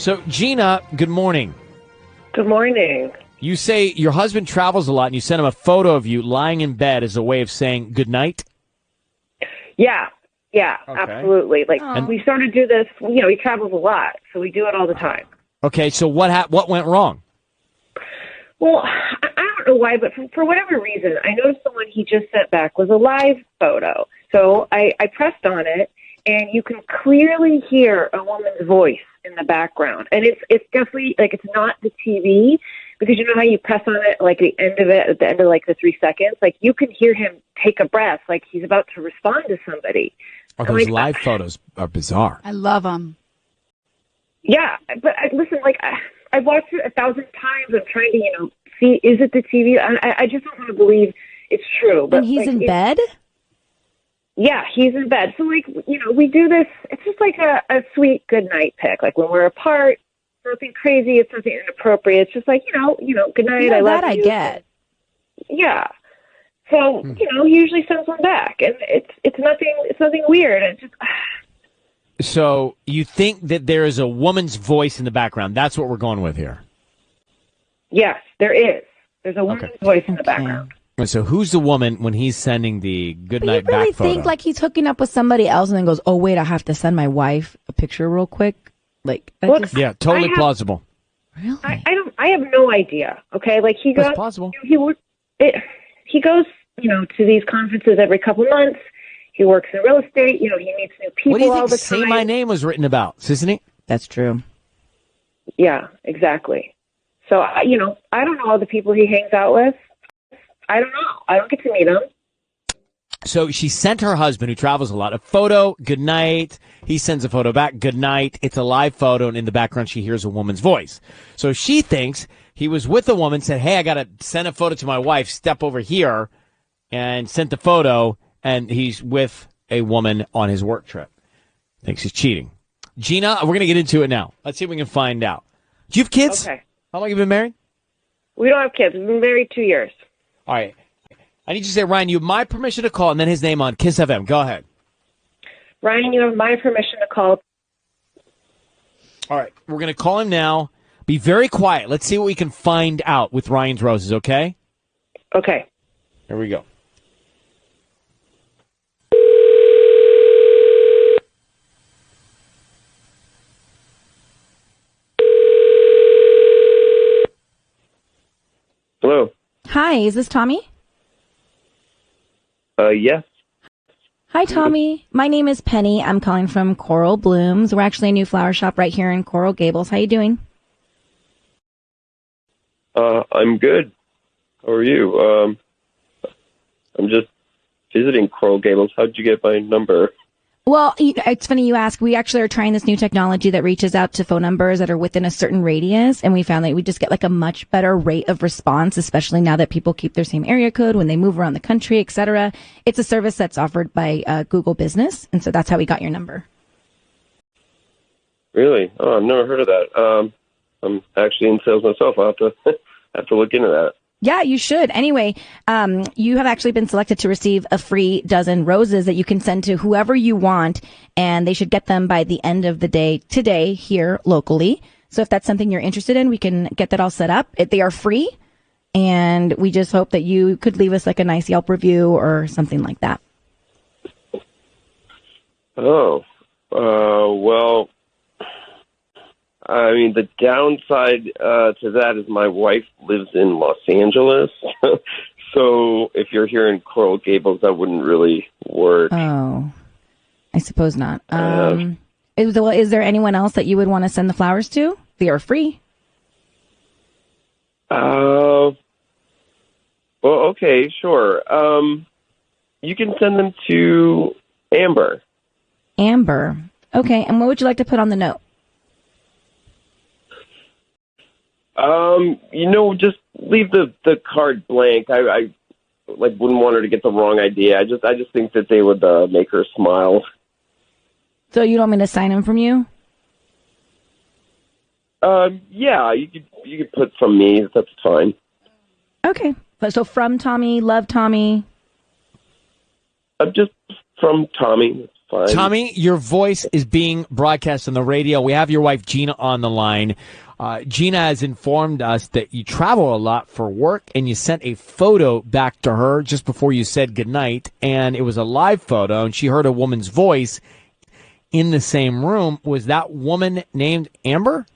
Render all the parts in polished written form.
So, Gina, good morning. Good morning. You say your husband travels a lot, and you sent him a photo of you lying in bed as a way of saying good night? Yeah, Okay. absolutely. Like, we started to do this, he travels a lot, so we do it all the time. Okay, so what went wrong? Well, I don't know why, but for whatever reason, I noticed the one he just sent back was a live photo. So I pressed on it, and you can clearly hear a woman's voice in the background. And it's definitely, like, it's not the TV, because you know how you press on it, like, at the end of, like, the 3 seconds? Like, you can hear him take a breath, like he's about to respond to somebody. Oh, those live photos are bizarre. I love them. Yeah, but listen, like, I've watched it 1,000 times. I'm trying to, see, is it the TV? I just don't want to believe it's true. But and he's in bed? Yeah, he's in bed. So, like, we do this. It's just like a sweet good night pic. Like, when we're apart, nothing crazy. It's nothing inappropriate. It's just like, good night. I love that you. I get. Yeah. So, he usually sends one back, and it's nothing weird. It's just. So you think that there is a woman's voice in the background? That's what we're going with here. Yes, there is. There's a woman's voice in the background. So who's the woman when he's sending the good night back photo? You really think like he's hooking up with somebody else and then goes, oh, wait, I have to send my wife a picture real quick? Like, yeah, totally plausible. Really? I have no idea. Okay, like he goes. That's possible. He goes, to these conferences every couple months. He works in real estate. He meets new people all the time. What do you think Say My Name was written about, isn't it? That's true. Yeah, exactly. So, I don't know all the people he hangs out with. I don't know. I don't get to meet him. So she sent her husband, who travels a lot, a photo, good night. He sends a photo back, good night. It's a live photo, and in the background she hears a woman's voice. So she thinks he was with a woman, said, hey, I got to send a photo to my wife, step over here, and sent the photo, and he's with a woman on his work trip. Thinks he's cheating. Gina, we're going to get into it now. Let's see if we can find out. Do you have kids? Okay. How long have you been married? We don't have kids. We've been married 2 years. All right. I need you to say, Ryan, you have my permission to call, and then his name on Kiss FM. Go ahead. Ryan, you have my permission to call. All right. We're going to call him now. Be very quiet. Let's see what we can find out with Ryan's Roses, okay? Okay. Here we go. Hello. Hi, is this Tommy? Yes. Hi, Tommy. My name is Penny. I'm calling from Coral Blooms. We're actually a new flower shop right here in Coral Gables. How you doing? I'm good. How are you? I'm just visiting Coral Gables. How'd you get my number? Well, it's funny you ask. We actually are trying this new technology that reaches out to phone numbers that are within a certain radius, and we found that we just get like a much better rate of response, especially now that people keep their same area code when they move around the country, etc. It's a service that's offered by Google Business, and so that's how we got your number. Really? Oh, I've never heard of that. I'm actually in sales myself. I'll have to look into that. Yeah, you should. Anyway, you have actually been selected to receive a free dozen roses that you can send to whoever you want, and they should get them by the end of the day today here locally. So if that's something you're interested in, we can get that all set up. They are free, and we just hope that you could leave us like a nice Yelp review or something like that. Oh, well, I mean, the downside to that is my wife lives in Los Angeles. So if you're here in Coral Gables, that wouldn't really work. Oh, I suppose not. Is there anyone else that you would want to send the flowers to? They are free. Well, okay, sure. You can send them to Amber. Amber. Okay, and what would you like to put on the note? Just leave the card blank. I wouldn't want her to get the wrong idea. I just think that they would make her smile. So you don't want me to sign them from you? Yeah, you could put from me. That's fine. Okay. So from Tommy, love Tommy. Just from Tommy. That's fine. Tommy, your voice is being broadcast on the radio. We have your wife, Gina, on the line. Gina has informed us that you travel a lot for work, and you sent a photo back to her just before you said goodnight, and it was a live photo, and she heard a woman's voice in the same room. Was that woman named Amber?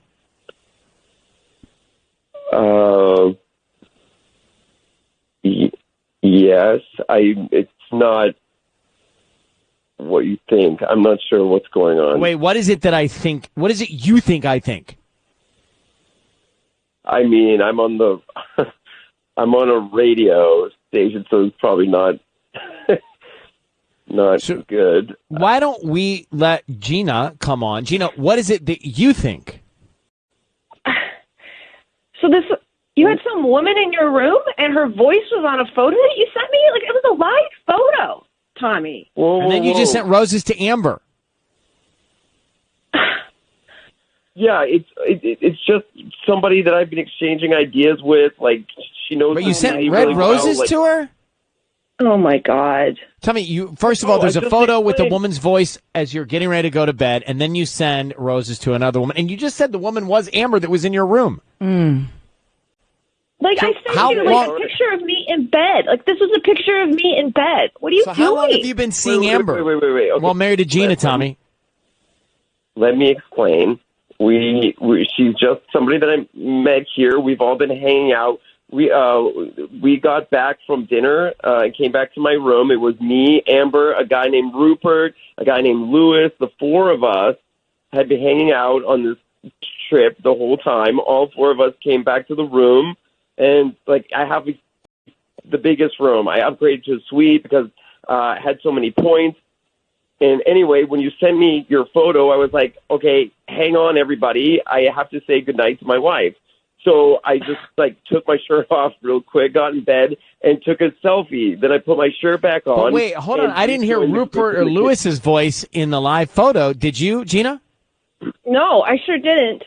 Yes. It's not what you think. I'm not sure what's going on. Wait, what is it that I think? What is it you think I think? I mean, I'm on the I'm on a radio station, so it's probably not good. Why don't we let Gina come on? Gina, what is it that you think? So you had some woman in your room, and her voice was on a photo that you sent me? Like, it was a live photo, Tommy. Whoa, And then you just sent roses to Amber. Yeah, it's just somebody that I've been exchanging ideas with. Like, she knows. But you sent me red really roses well. to her? Oh, my God. Tommy, first of all, there's I a just photo with a explained. woman's voice as you're getting ready to go to bed, and then you send roses to another woman. And you just said the woman was Amber that was in your room. Like, So I sent how you, like, long- a picture of me in bed. Like, this was a picture of me in bed. What are you So doing? how long have you been seeing Amber? Wait. Okay. Well, married to Gina, Tommy. Let me explain. She's just somebody that I met here. We've all been hanging out. We got back from dinner and came back to my room. It was me, Amber, a guy named Rupert, a guy named Louis. The four of us had been hanging out on this trip the whole time. All four of us came back to the room, and like I have the biggest room. I upgraded to a suite because I had so many points. And anyway, when you sent me your photo, I was like, okay, hang on, everybody. I have to say goodnight to my wife. So I just like took my shirt off real quick, got in bed, and took a selfie. Then I put my shirt back on. But wait, hold on. I didn't hear Rupert or Lewis's voice in the live photo. Did you, Gina? No, I sure didn't.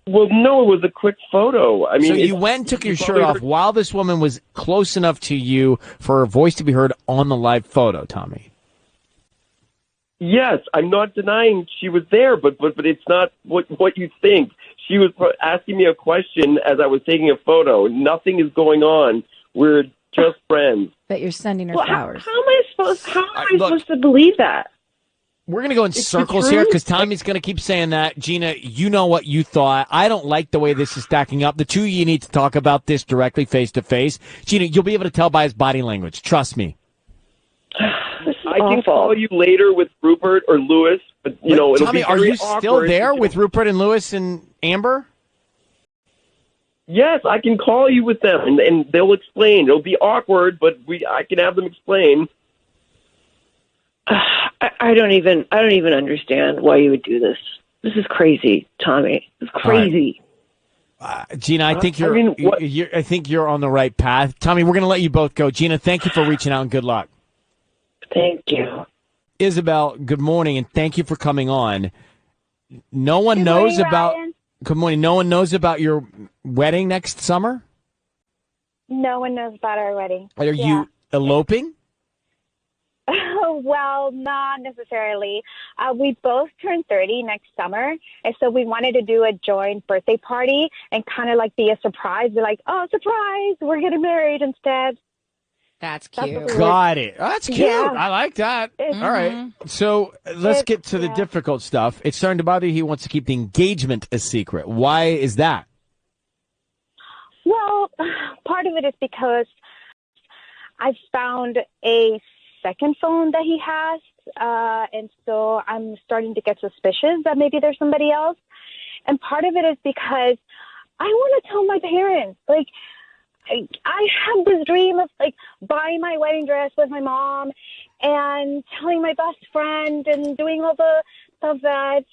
Well, no, it was a quick photo. I mean, So you went and took your shirt off while this woman was close enough to you for her voice to be heard on the live photo, Tommy. Yes, I'm not denying she was there, but it's not what you think. She was asking me a question as I was taking a photo. Nothing is going on. We're just friends. That you're sending her Well, flowers. how am I look- supposed to believe that? We're going to go in the circles truth. here because Tommy's going to keep saying that. Gina, you know what you thought. I don't like the way this is stacking up. The two of you need to talk about this directly face to face. Gina, you'll be able to tell by his body language. Trust me. This is I can awful. call you later with Rupert or Louis, but it'll Tommy, be are very you still awkward there if with Rupert and Louis and Amber? Yes, I can call you with them, and they'll explain. It'll be awkward, but I can have them explain. I don't even understand why you would do this. This is crazy, Tommy. It's crazy. Gina, I think I think you're on the right path. Tommy, we're going to let you both go. Gina, thank you for reaching out and good luck. Thank you. Isabelle, good morning and thank you for coming on. No one Good knows morning, about Ryan. Good morning. No one knows about your wedding next summer? No one knows about our wedding. Are you eloping? Well, not necessarily. We both turn 30 next summer, and so we wanted to do a joint birthday party and kind of like be a surprise. Be like, oh, surprise, we're getting married instead. That's That's cute. what we- Got it. Oh, that's cute. Yeah. I like that. It's- All right. So let's get to the yeah. difficult stuff. It's starting to bother you. He wants to keep the engagement a secret. Why is that? Well, part of it is because I found a second phone that he has, and so I'm starting to get suspicious that maybe there's somebody else. And part of it is because I want to tell my parents, like, I have this dream of like buying my wedding dress with my mom and telling my best friend and doing all the stuff that,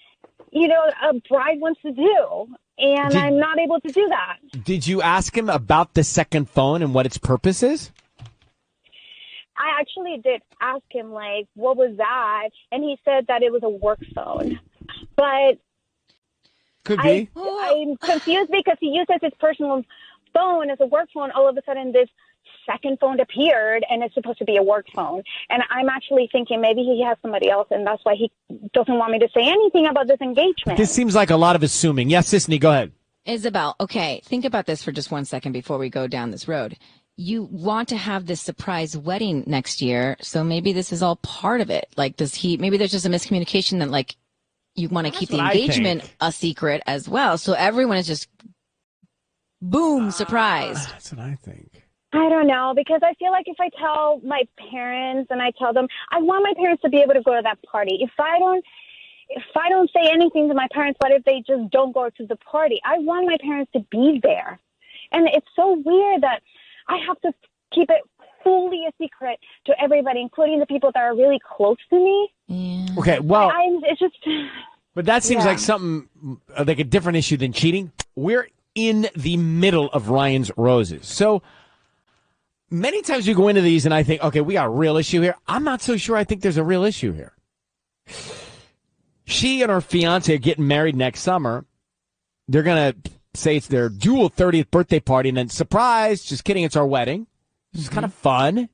you know, a bride wants to do. And I'm not able to do that. Did you ask him about the second phone and what its purpose is? I actually did ask him, like, what was that? And he said that it was a work phone. But Could be. I'm confused because he uses his personal phone as a work phone. All of a sudden, this second phone appeared, and it's supposed to be a work phone. And I'm actually thinking maybe he has somebody else, and that's why he doesn't want me to say anything about this engagement. This seems like a lot of assuming. Yes, Sisney, go ahead. Isabelle, okay, think about this for just 1 second before we go down this road. You want to have this surprise wedding next year, so maybe this is all part of it. Like, maybe there's just a miscommunication that, like, you want to keep the engagement a secret as well. So everyone is just, boom, surprised. That's what I think. I don't know, because I feel like if I tell my parents and I tell them, I want my parents to be able to go to that party. If I don't say anything to my parents, what if they just don't go to the party? I want my parents to be there. And it's so weird that I have to keep it fully a secret to everybody, including the people that are really close to me. Yeah. Okay, well, it's just. But that seems like something like a different issue than cheating. We're in the middle of Ryan's roses. So many times we go into these and I think, okay, we got a real issue here. I'm not so sure I think there's a real issue here. She and her fiance are getting married next summer. They're going to say it's their dual 30th birthday party, and then surprise, just kidding, it's our wedding. It's kind of fun.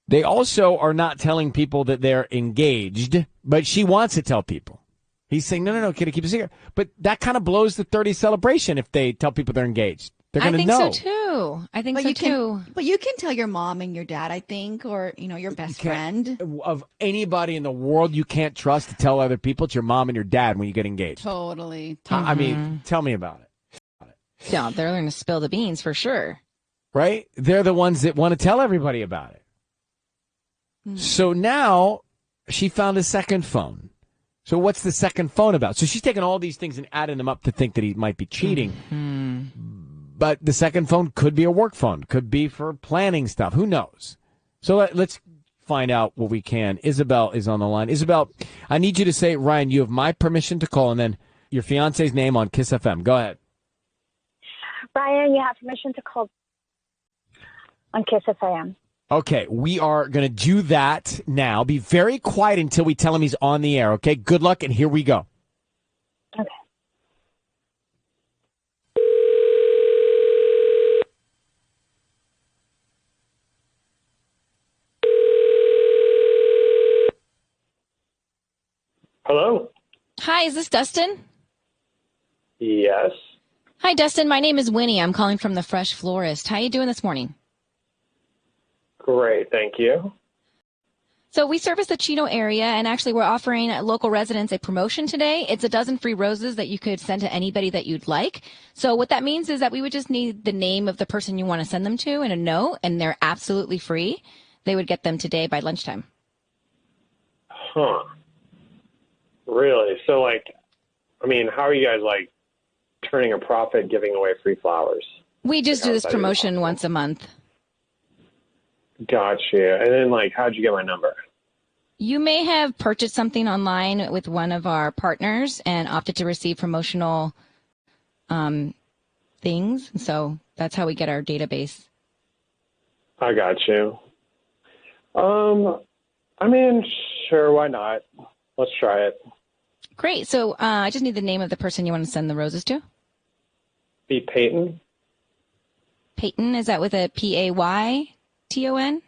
They also are not telling people that they're engaged, but she wants to tell people. He's saying, no, can I keep a secret? But that kind of blows the 30th celebration if they tell people they're engaged. They're going to know. I think so, too. I think so, too. But you can tell your mom and your dad, I think, or, your best friend. Of anybody in the world you can't trust to tell other people, it's your mom and your dad when you get engaged. Totally. I mean, tell me about it. Yeah, they're going to spill the beans for sure. Right? They're the ones that want to tell everybody about it. So now she found a second phone. So what's the second phone about? So she's taking all these things and adding them up to think that he might be cheating. But the second phone could be a work phone, could be for planning stuff. Who knows? So let's find out what we can. Isabelle is on the line. Isabelle, I need you to say, Ryan, you have my permission to call, and then your fiance's name on Kiss FM. Go ahead. Ryan, you have permission to call on Kiss FM. Okay, we are going to do that now. Be very quiet until we tell him he's on the air, okay? Good luck, and here we go. Okay. Hello? Hi, is this Dustin? Yes. Hi, Dustin. My name is Winnie. I'm calling from the Fresh Florist. How you doing this morning? Great, thank you. So we service the Chino area, and actually we're offering local residents a promotion today. It's a dozen free roses that you could send to anybody that you'd like. So what that means is that we would just need the name of the person you want to send them to and a note, and they're absolutely free. They would get them today by lunchtime. Huh. Really? So, how are you guys, turning a profit giving away free flowers? We just do this promotion once a month. Gotcha. And then, how'd you get my number? You may have purchased something online with one of our partners and opted to receive promotional things. So that's how we get our database. I got you. Sure, why not? Let's try it. Great. So I just need the name of the person you want to send the roses to. Be Peyton. Peyton, is that with a Payton?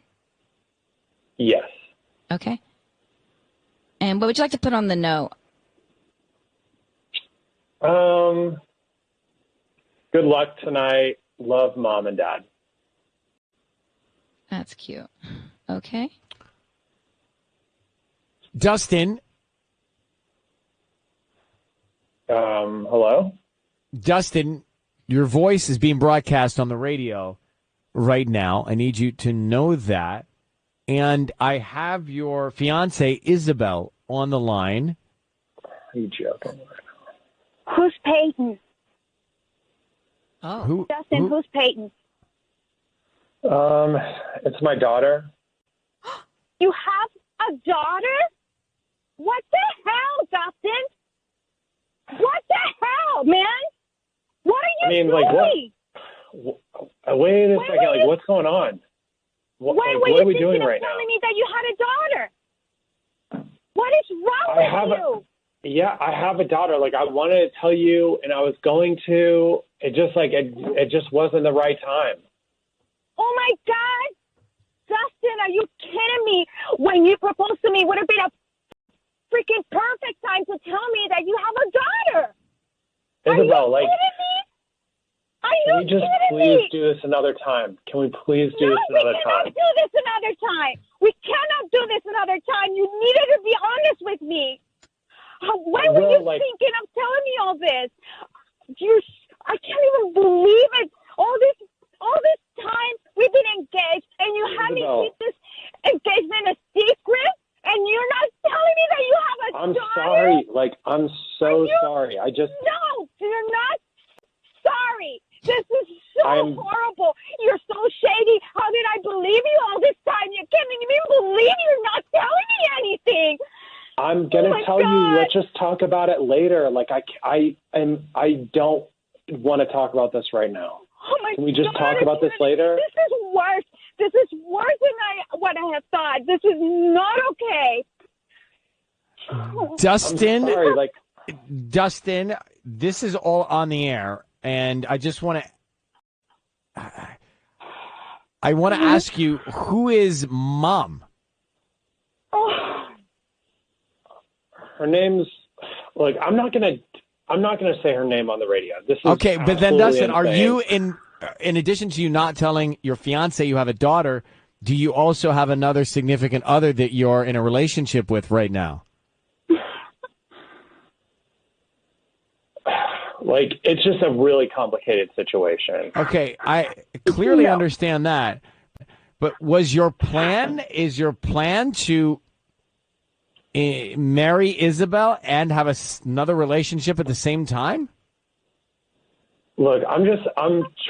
Yes. Okay. And what would you like to put on the note? Good luck tonight. Love, Mom and Dad. That's cute. Okay. Dustin. Hello? Dustin, your voice is being broadcast on the radio right now. I need you to know that. And I have your fiance, Isabelle, on the line. Are you joking? Who's Peyton? Oh. Dustin, who's Peyton? It's my daughter. You have a daughter? What the hell, Dustin? What the hell, man? What are you doing? Wait a second. What's going on? What are we doing right now? Telling me that you had a daughter. What is wrong with you? Yeah, I have a daughter. I wanted to tell you, and I was going to. It just it just wasn't the right time. my God. Dustin, are you kidding me? When you proposed to me would have been a freaking perfect time to tell me that you have a daughter. Isabelle, are you kidding me? Are you can we just kidding please me? do this another time? Can we please do this another time? We cannot do this another time. We cannot do this another time. You needed to be honest with me. When were you thinking of telling me all this? I can't even believe it. All this time we've been engaged, and you have me keep this engagement a secret, and you're not telling me that you have a daughter? I'm sorry. I'm so sorry. No, you're not sorry. This is so horrible. You're so shady. How did I believe you all this time? You can't even believe you're not telling me anything. I'm gonna tell you. Let's just talk about it later. I don't want to talk about this right now. Oh my God. Can we just talk about this later? This is worse. This is worse than what I have thought. This is not okay. Dustin, I'm sorry, Dustin, this is all on the air, and I just want to. I want to ask you, who is Mom? Oh. Her name's I'm not gonna say her name on the radio. This is Okay, but then Dustin, insane. are you in addition to you not telling your fiance you have a daughter, do you also have another significant other that you're in a relationship with right now? It's just a really complicated situation. Okay, I clearly understand that. But is your plan to marry Isabelle and have another relationship at the same time? Look, I'm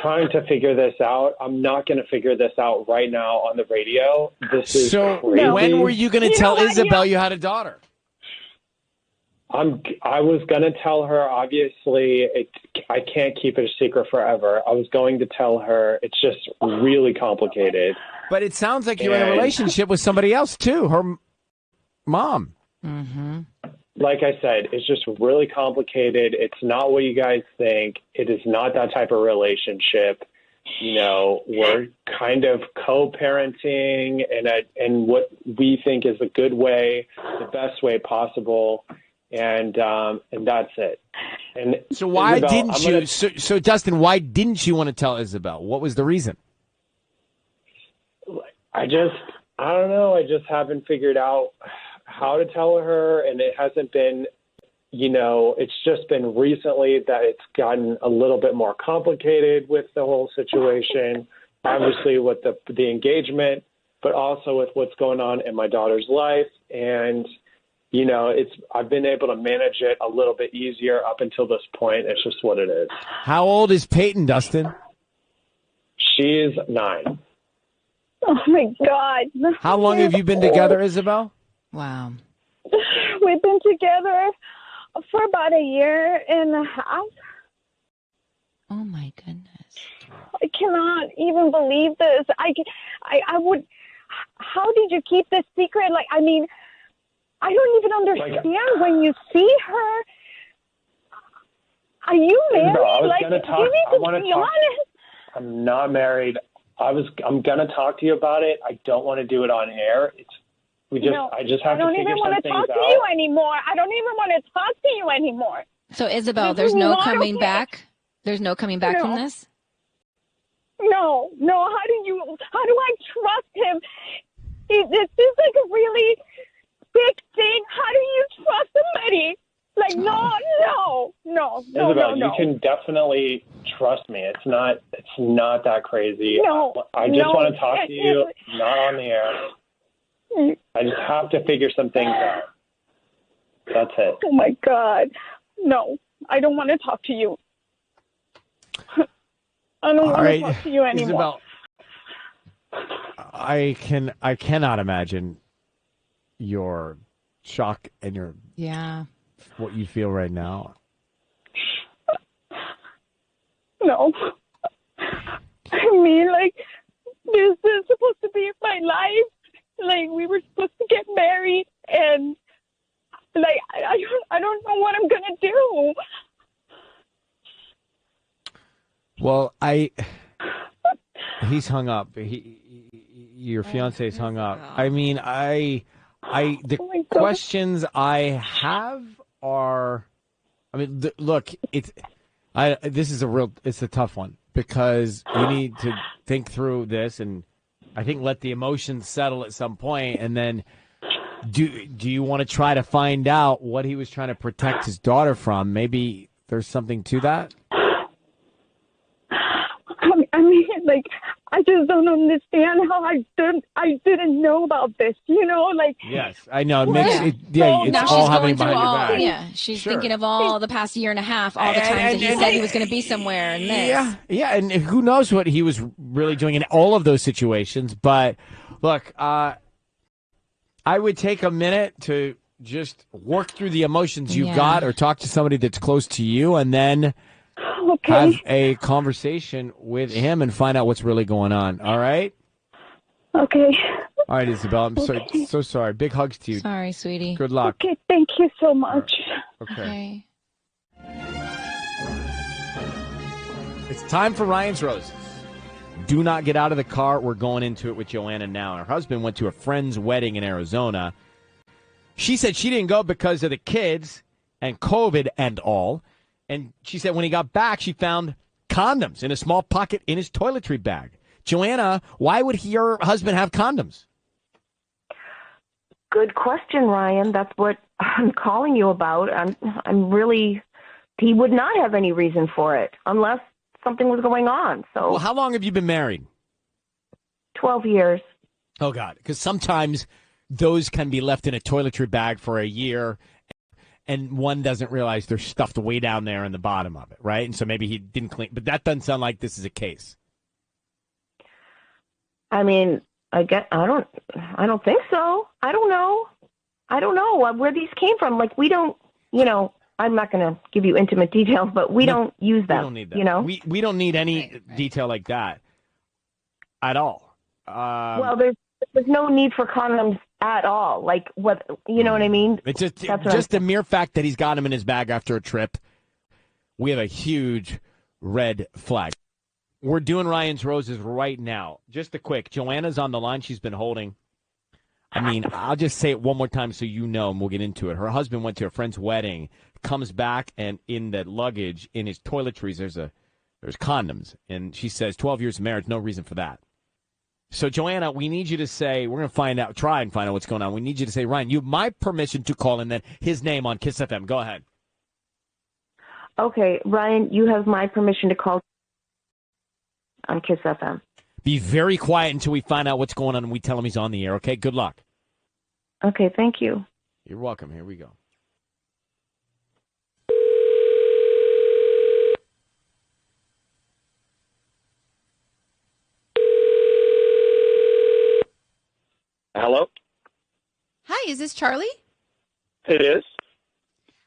trying to figure this out. I'm not going to figure this out right now on the radio. This is crazy. When were you going to tell Isabelle you had a daughter? I was going to tell her, obviously, I can't keep it a secret forever. I was going to tell her. It's just really complicated. But it sounds like you're in a relationship with somebody else, too, her mom. Mm-hmm. Like I said, it's just really complicated. It's not what you guys think. It is not that type of relationship. We're kind of co-parenting and what we think is a good way, the best way possible. And that's it. And so why Isabelle, didn't you? So Dustin, why didn't you want to tell Isabelle? What was the reason? I don't know. I just haven't figured out how to tell her, and it hasn't been. It's just been recently that it's gotten a little bit more complicated with the whole situation. Obviously, with the engagement, but also with what's going on in my daughter's life, and. I've been able to manage it a little bit easier up until this point. It's just what it is. How old is Peyton, Dustin? She's 9. Oh, my God. How long have you been together, Isabelle? Wow. We've been together for about a year and a half. Oh, my goodness. I cannot even believe this. I would. How did you keep this secret? I don't even understand when you see her. Are you married? No, I was gonna talk. You need to be honest. I'm not married. I'm gonna talk to you about it. I don't want to do it on air. I just have to figure some things out. I don't even want to talk to you anymore. I don't even want to talk to you anymore. So Isabelle, there's no coming back. There's no coming back from this. No. How do I trust him? This is like a really big thing. How do you trust somebody? No. Isabelle, you can definitely trust me. It's not that crazy. No. I just want to talk to you, not on the air. I just have to figure some things out. That's it. Oh my God. No, I don't want to talk to you. I don't want to talk to you anymore. Isabelle, I cannot imagine your shock and what you feel right now. No. I mean, this is supposed to be my life. We were supposed to get married, and I don't know what I'm gonna do. Well, He's hung up. Your fiance's hung up. I mean, the Oh my God. questions I have are, I mean, look, it's a tough one because you need to think through this and I think let the emotions settle at some point, and then do you want to try to find out what he was trying to protect his daughter from? Maybe there's something to that. I mean, like, I just don't understand how I didn't know about this, like. Yes, I know. It makes Yeah. it. Now It's she's all going happening through behind your all. back. Yeah, she's Sure. thinking of all the past year and a half, all the times that he said he was going to be somewhere, and this. Yeah, and who knows what he was really doing in all of those situations. But look, I would take a minute to just work through the emotions you've got, or talk to somebody that's close to you, and then have a conversation with him and find out what's really going on. All right? Okay. All right, Isabelle. I'm so sorry. Big hugs to you. Sorry, sweetie. Good luck. Okay, thank you so much. Okay. It's time for Ryan's Roses. Do not get out of the car. We're going into it with Joanna now. Her husband went to a friend's wedding in Arizona. She said she didn't go because of the kids and COVID and all. And she said when he got back, she found condoms in a small pocket in his toiletry bag. Joanna, why would your husband have condoms? Good question, Ryan. That's what I'm calling you about. I'm really, he would not have any reason for it unless something was going on. So, Well, how long have you been married? 12 years. Oh, God. Because sometimes those can be left in a toiletry bag for a year, and one doesn't realize they're stuffed way down there in the bottom of it, right? And so maybe he didn't clean. But that doesn't sound like this is a case. I mean, I don't think so. I don't know where these came from. Like, we don't, I'm not going to give you intimate details, but we don't use them. We don't need that. We don't need any detail like that at all. Well, there's no need for condoms at all. Like, what, you know what I mean? It's just the mere fact that he's got him in his bag after a trip. We have a huge red flag. We're doing Ryan's Roses right now. Just a quick. Joanna's on the line. She's been holding. I mean, I'll just say it one more time so you know, and we'll get into it. Her husband went to a friend's wedding, comes back, and in the luggage, in his toiletries, there's condoms. And she says, 12 years of marriage, no reason for that. So, Joanna, we need you to say, we're going to try and find out what's going on. We need you to say, Ryan, you have my permission to call, and then his name on Kiss FM. Go ahead. Okay, Ryan, you have my permission to call on Kiss FM. Be very quiet until we find out what's going on and we tell him he's on the air, okay? Good luck. Okay, thank you. You're welcome. Here we go. Hello? Hi, is this Charlie? It is.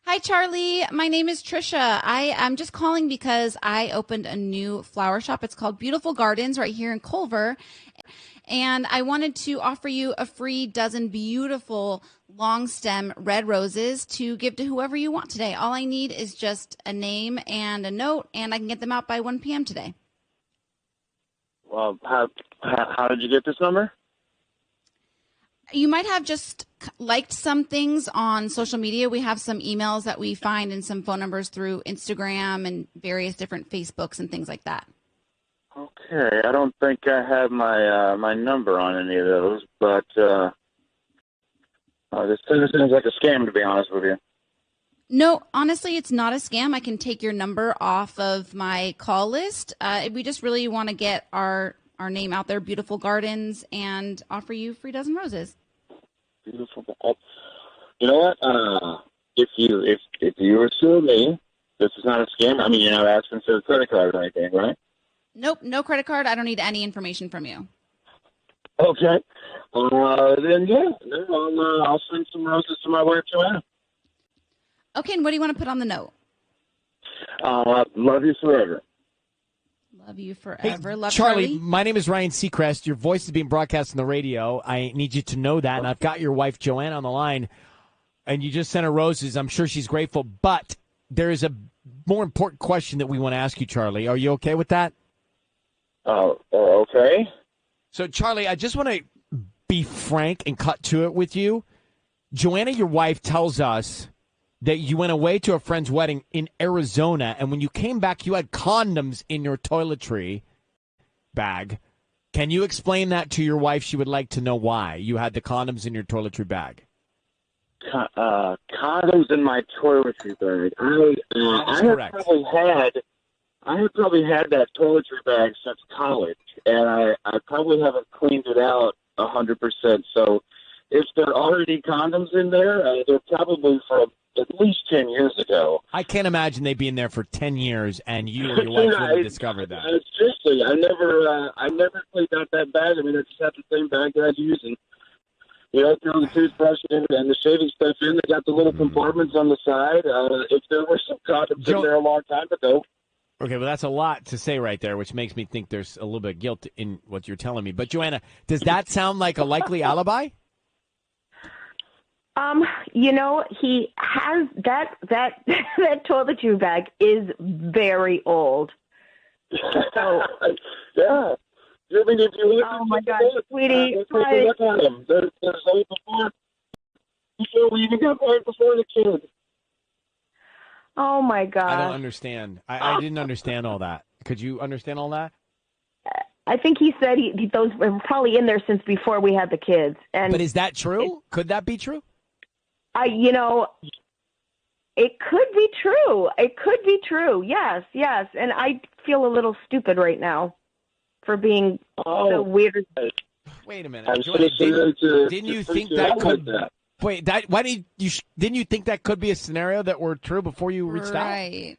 Hi, Charlie. My name is Trisha. I'm just calling because I opened a new flower shop. It's called Beautiful Gardens right here in Culver. And I wanted to offer you a free dozen beautiful long stem red roses to give to whoever you want today. All I need is just a name and a note, and I can get them out by 1 p.m. today. Well, how did you get this number? You might have just liked some things on social media. We have some emails that we find and some phone numbers through Instagram and various different Facebooks and things like that. Okay, I don't think I have my number on any of those, but this seems like a scam, to be honest with you. No, honestly, it's not a scam. I can take your number off of my call list. We just really want to get our name out there, Beautiful Gardens, and offer you free dozen roses. Beautiful. You know what? If you assume me, this is not a scam. I mean, you're not asking for a credit card or anything, right? Nope, no credit card. I don't need any information from you. Okay. Then I'll send some roses to my wife, Joanna. Okay, and what do you want to put on the note? Love you forever. Love you forever. Hey, Love Charlie, my name is Ryan Seacrest. Your voice is being broadcast on the radio. I need you to know that. And I've got your wife, Joanna, on the line. And you just sent her roses. I'm sure she's grateful. But there is a more important question that we want to ask you, Charlie. Are you okay with that? Okay. So, Charlie, I just want to be frank and cut to it with you. Joanna, your wife, tells us that you went away to a friend's wedding in Arizona, and when you came back, you had condoms in your toiletry bag. Can you explain that to your wife? She would like to know why you had the condoms in your toiletry bag. Condoms in my toiletry bag. I had probably had that toiletry bag since college, and I probably haven't cleaned it out 100%. So if there are already condoms in there, they're probably from at least 10 years ago. I can't imagine they'd been there for 10 years, and you or your wife wouldn't have discovered that. Seriously, I never cleaned out that bag. I mean, I just had the same bag that I was using. You know, throw the toothbrush in and the shaving stuff in. They got the little compartments on the side. If there were some condoms in there a long time ago. Okay, well, that's a lot to say right there, which makes me think there's a little bit of guilt in what you're telling me. But, Joanna, does that sound like a likely alibi? You know, he has that toiletry bag is very old. So, yeah. I mean, if you look oh my God, sweetie! Look at them. There's before we even got married, before the kids. Oh my God! I don't understand. I didn't understand all that. Could you understand all that? I think he said those were probably in there since before we had the kids. But is that true? Could that be true? You know, it could be true. It could be true. Yes. And I feel a little stupid right now for being so weird. Wait a minute. Joanna, didn't you think that could? Wait, didn't you think that could be a scenario that were true before you reached out? Right.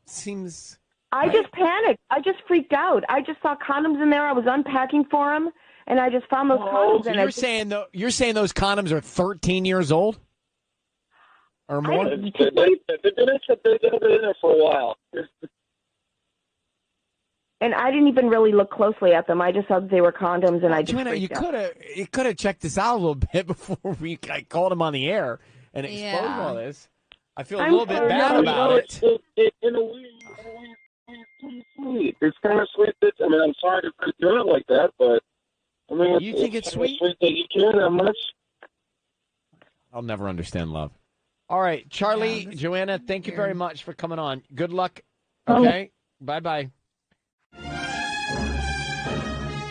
Seems. I just panicked. I just freaked out. I just saw condoms in there. I was unpacking for him, and I just found those condoms. So you're saying those condoms are 13 years old or more? They've been in there for a while. And I didn't even really look closely at them. I just thought they were condoms, and I just Joanna, you could have checked this out a little bit before I called him on the air and exposed all this. I feel a little bit bad about it. In a way, it's kind of sweet. It's kind of sweet. I mean, I'm sorry to put you out like that, but I mean, you think it's sweet? Sweet that you care that much. I'll never understand love. All right, Charlie, Joanna, thank you very much for coming on. Good luck. Okay, bye-bye.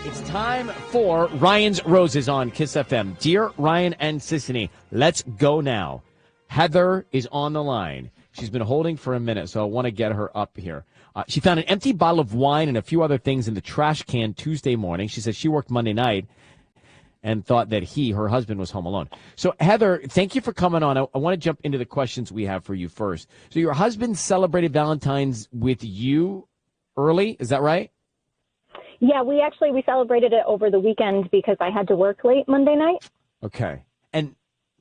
It's time for Ryan's Roses on Kiss FM. Dear Ryan and Sissany, let's go now. Heather is on the line. She's been holding for a minute, so I want to get her up here. She found an empty bottle of wine and a few other things in the trash can Tuesday morning. She says she worked Monday night and thought that her husband, was home alone. So, Heather, thank you for coming on. I want to jump into the questions we have for you first. So your husband celebrated Valentine's with you early, is that right? Yeah, we celebrated it over the weekend because I had to work late Monday night. Okay. And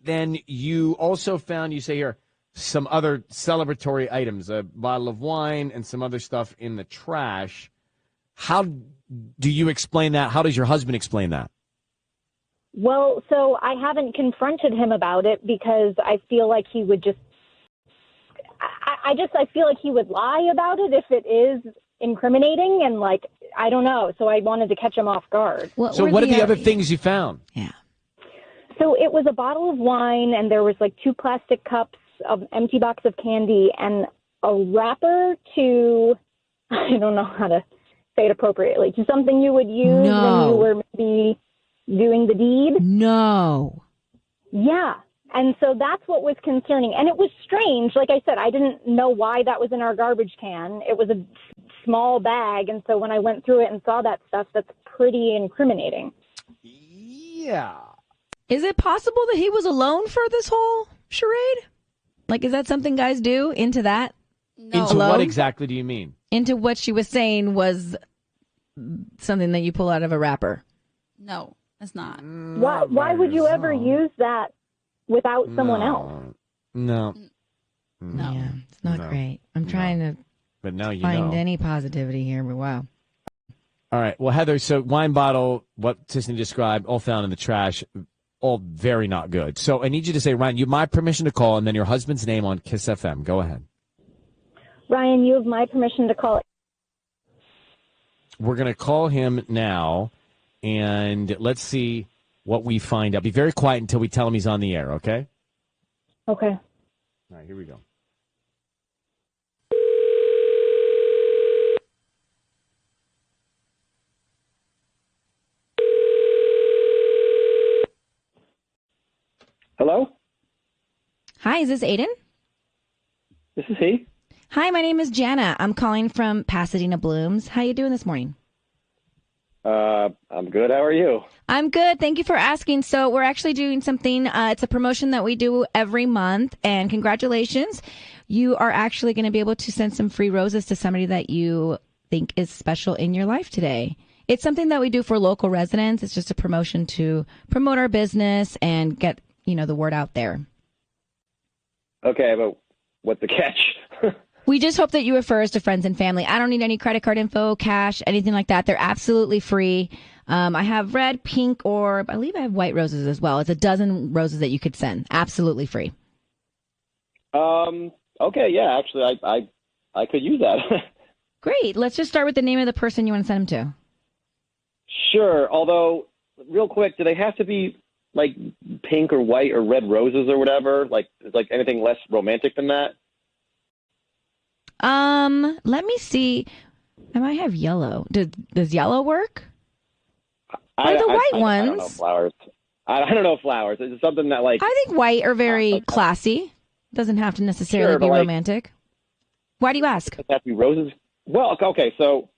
then you also found, you say here, some other celebratory items, a bottle of wine and some other stuff in the trash. How do you explain that? How does your husband explain that? Well, so I haven't confronted him about it because I feel like he would just I feel like he would lie about it if it is incriminating, and like, I don't know. So I wanted to catch him off guard. So what are the other things you found? Yeah. So it was a bottle of wine, and there was like 2 plastic cups, an empty box of candy, and a wrapper to, I don't know how to say it appropriately, to something you would use when you were maybe doing the deed. No. Yeah. And so that's what was concerning. And it was strange. Like I said, I didn't know why that was in our garbage can. It was a small bag. And so when I went through it and saw that stuff, that's pretty incriminating. Yeah. Is it possible that he was alone for this whole charade? Like, is that something guys do into that? No. Into what exactly do you mean? Into what she was saying was something that you pull out of a wrapper. No, it's not. Why would you ever use that without someone else? No. Yeah, it's not great. I'm trying to find any positivity here, but wow. All right. Well, Heather, so wine bottle, what Sissany described, all found in the trash, all very not good. So I need you to say, Ryan, you have my permission to call, and then your husband's name on Kiss FM. Go ahead. Ryan, you have my permission to call. we're going to call him now, and let's see what we find out. Be very quiet until we tell him he's on the air, okay? Okay. All right, here we go. Hello? Hi, is this Aiden? This is he. Hi, my name is Jana. I'm calling from Pasadena Blooms. How you doing this morning? I'm good. How are you? I'm good. Thank you for asking. So we're actually doing something. It's a promotion that we do every month. And congratulations. You are actually going to be able to send some free roses to somebody that you think is special in your life today. It's something that we do for local residents. It's just a promotion to promote our business and get, the word out there. Okay, but what's the catch? We just hope that you refer us to friends and family. I don't need any credit card info, cash, anything like that. They're absolutely free. I have red, pink, or I believe I have white roses as well. It's a dozen roses that you could send. Absolutely free. Okay, yeah, actually, I could use that. Great. Let's just start with the name of the person you want to send them to. Sure, although, real quick, do they have to be, like, pink or white or red roses or whatever? Like anything less romantic than that? Let me see. I might have yellow. Does yellow work? Or the white ones? I don't know flowers. I don't know flowers. It's something that I think white are very classy. Doesn't have to necessarily be romantic. Why do you ask? Does that have to be roses? Well, okay, so,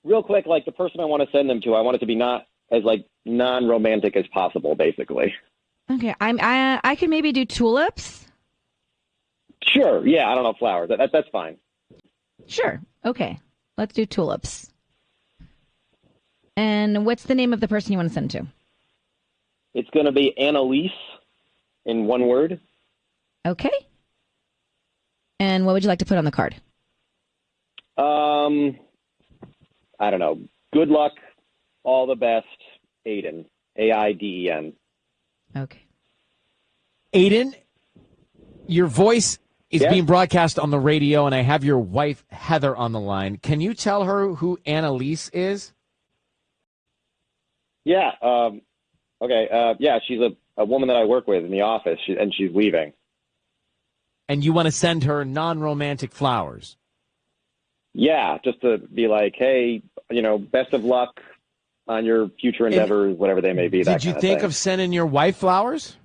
real quick, the person I want to send them to, I want it to be not as non-romantic as possible, basically. Okay, I could maybe do tulips. Sure. Yeah, I don't know flowers. That's fine. Sure. Okay. Let's do tulips. And what's the name of the person you want to send to? It's going to be Annalise in one word. Okay. And what would you like to put on the card? I don't know. Good luck. All the best. Aiden. Aiden. Okay. Aiden, your voice is being broadcast on the radio, and I have your wife, Heather, on the line. Can you tell her who Annalise is? Yeah. Okay. Yeah, she's a woman that I work with in the office, and she's leaving. And you want to send her non-romantic flowers? Yeah, just to be like, hey, best of luck on your future endeavors, whatever they may be. Did you think of sending your wife flowers?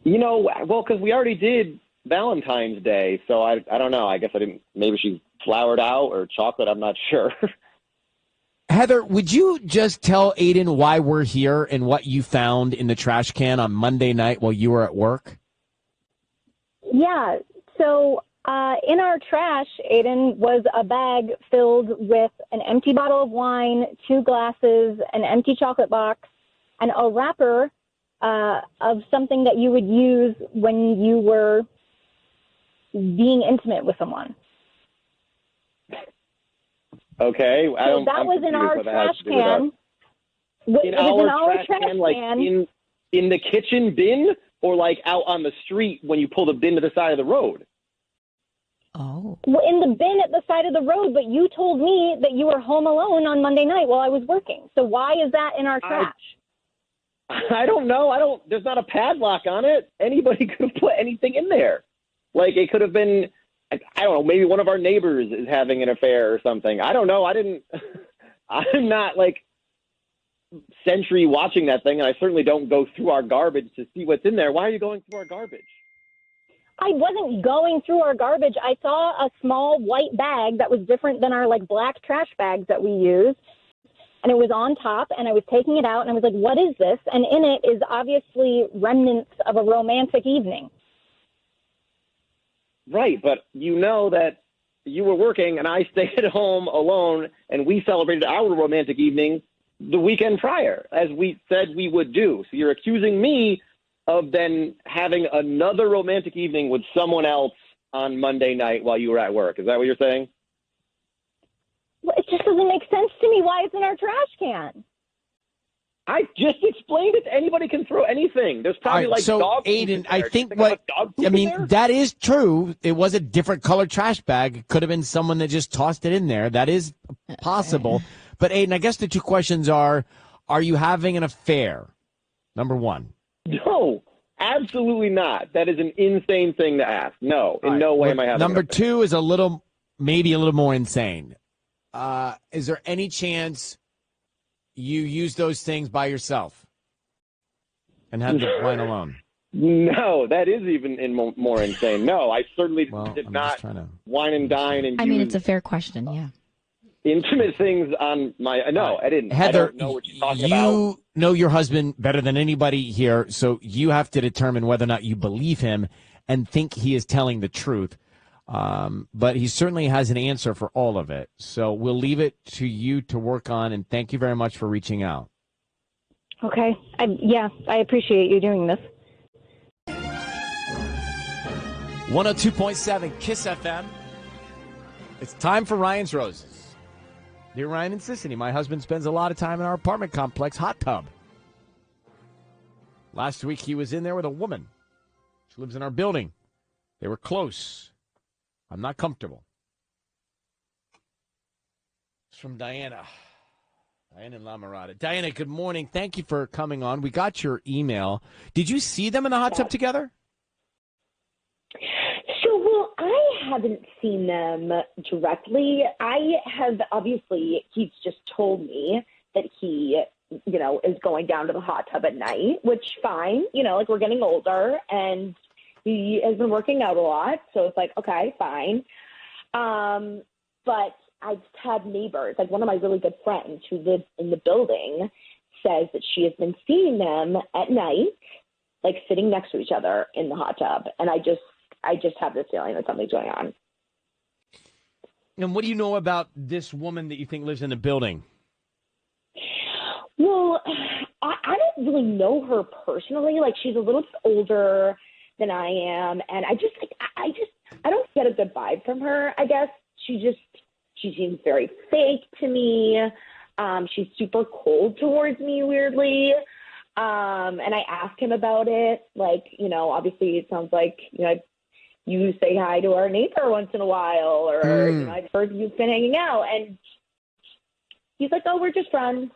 Well, because we already did Valentine's Day, so I don't know. I guess I didn't. Maybe she's flowered out or chocolate. I'm not sure. Heather, would you just tell Aiden why we're here and what you found in the trash can on Monday night while you were at work? Yeah. So in our trash, Aiden, was a bag filled with an empty bottle of wine, 2 glasses, an empty chocolate box, and a wrapper of something that you would use when you were being intimate with someone. Okay. So that was in our trash can. In our trash can, in the kitchen bin, or out on the street when you pull the bin to the side of the road? Oh. Well, in the bin at the side of the road, but you told me that you were home alone on Monday night while I was working. So why is that in our trash? I don't know. There's not a padlock on it. Anybody could have put anything in there. It could have been, I don't know, maybe one of our neighbors is having an affair or something. I don't know. I'm not century watching that thing, and I certainly don't go through our garbage to see what's in there. Why are you going through our garbage? I wasn't going through our garbage. I saw a small white bag that was different than our black trash bags that we use. And it was on top, and I was taking it out, and I was like, what is this? And in it is obviously remnants of a romantic evening. Right, but you know that you were working, and I stayed at home alone, and we celebrated our romantic evening the weekend prior, as we said we would do. So you're accusing me of then having another romantic evening with someone else on Monday night while you were at work. Is that what you're saying? Well, it just doesn't make sense to me why it's in our trash can. I just explained it. Anybody can throw anything. There's probably so dog poop in Aiden, there. I Do you think I have dog poop I in mean, there? that is true. It was a different colored trash bag. It could have been someone that just tossed it in there. That is possible. But Aiden, I guess the two questions are you having an affair? Number one. No, absolutely not. That is an insane thing to ask. No, in no way am I having Number an affair. two is maybe a little more insane. Is there any chance you use those things by yourself and had the wine alone? No, that is even more insane. No, I certainly did not wine and dine and I mean, use it's a fair question, yeah. intimate things on my. No, I didn't. Heather, I don't know what you're talking you about. know your husband better than anybody here, so you have to determine whether or not you believe him and think he is telling the truth. But he certainly has an answer for all of it. So we'll leave it to you to work on, and thank you very much for reaching out. Okay. I appreciate you doing this. 102.7 KISS FM. It's time for Ryan's Roses. Dear Ryan and Sissany, my husband spends a lot of time in our apartment complex hot tub. Last week he was in there with a woman. She lives in our building. They were close. I'm not comfortable. It's from Diana. Diana in La Mirada. Diana, good morning. Thank you for coming on. We got your email. Did you see them in the hot tub together? So, well, I haven't seen them directly. I have, obviously, he's just told me that he, is going down to the hot tub at night, which fine, we're getting older and he has been working out a lot. So it's okay, fine. But I've had neighbors, one of my really good friends who lives in the building says that she has been seeing them at night, sitting next to each other in the hot tub. And I just have this feeling that something's going on. And what do you know about this woman that you think lives in the building? Well, I don't really know her personally. She's a little bit older than I am. And I don't get a good vibe from her, I guess. She seems very fake to me. She's super cold towards me, weirdly. And I asked him about it. Obviously it sounds like, you say hi to our neighbor once in a while, or, I've heard you've been hanging out. And he's like, oh, we're just friends,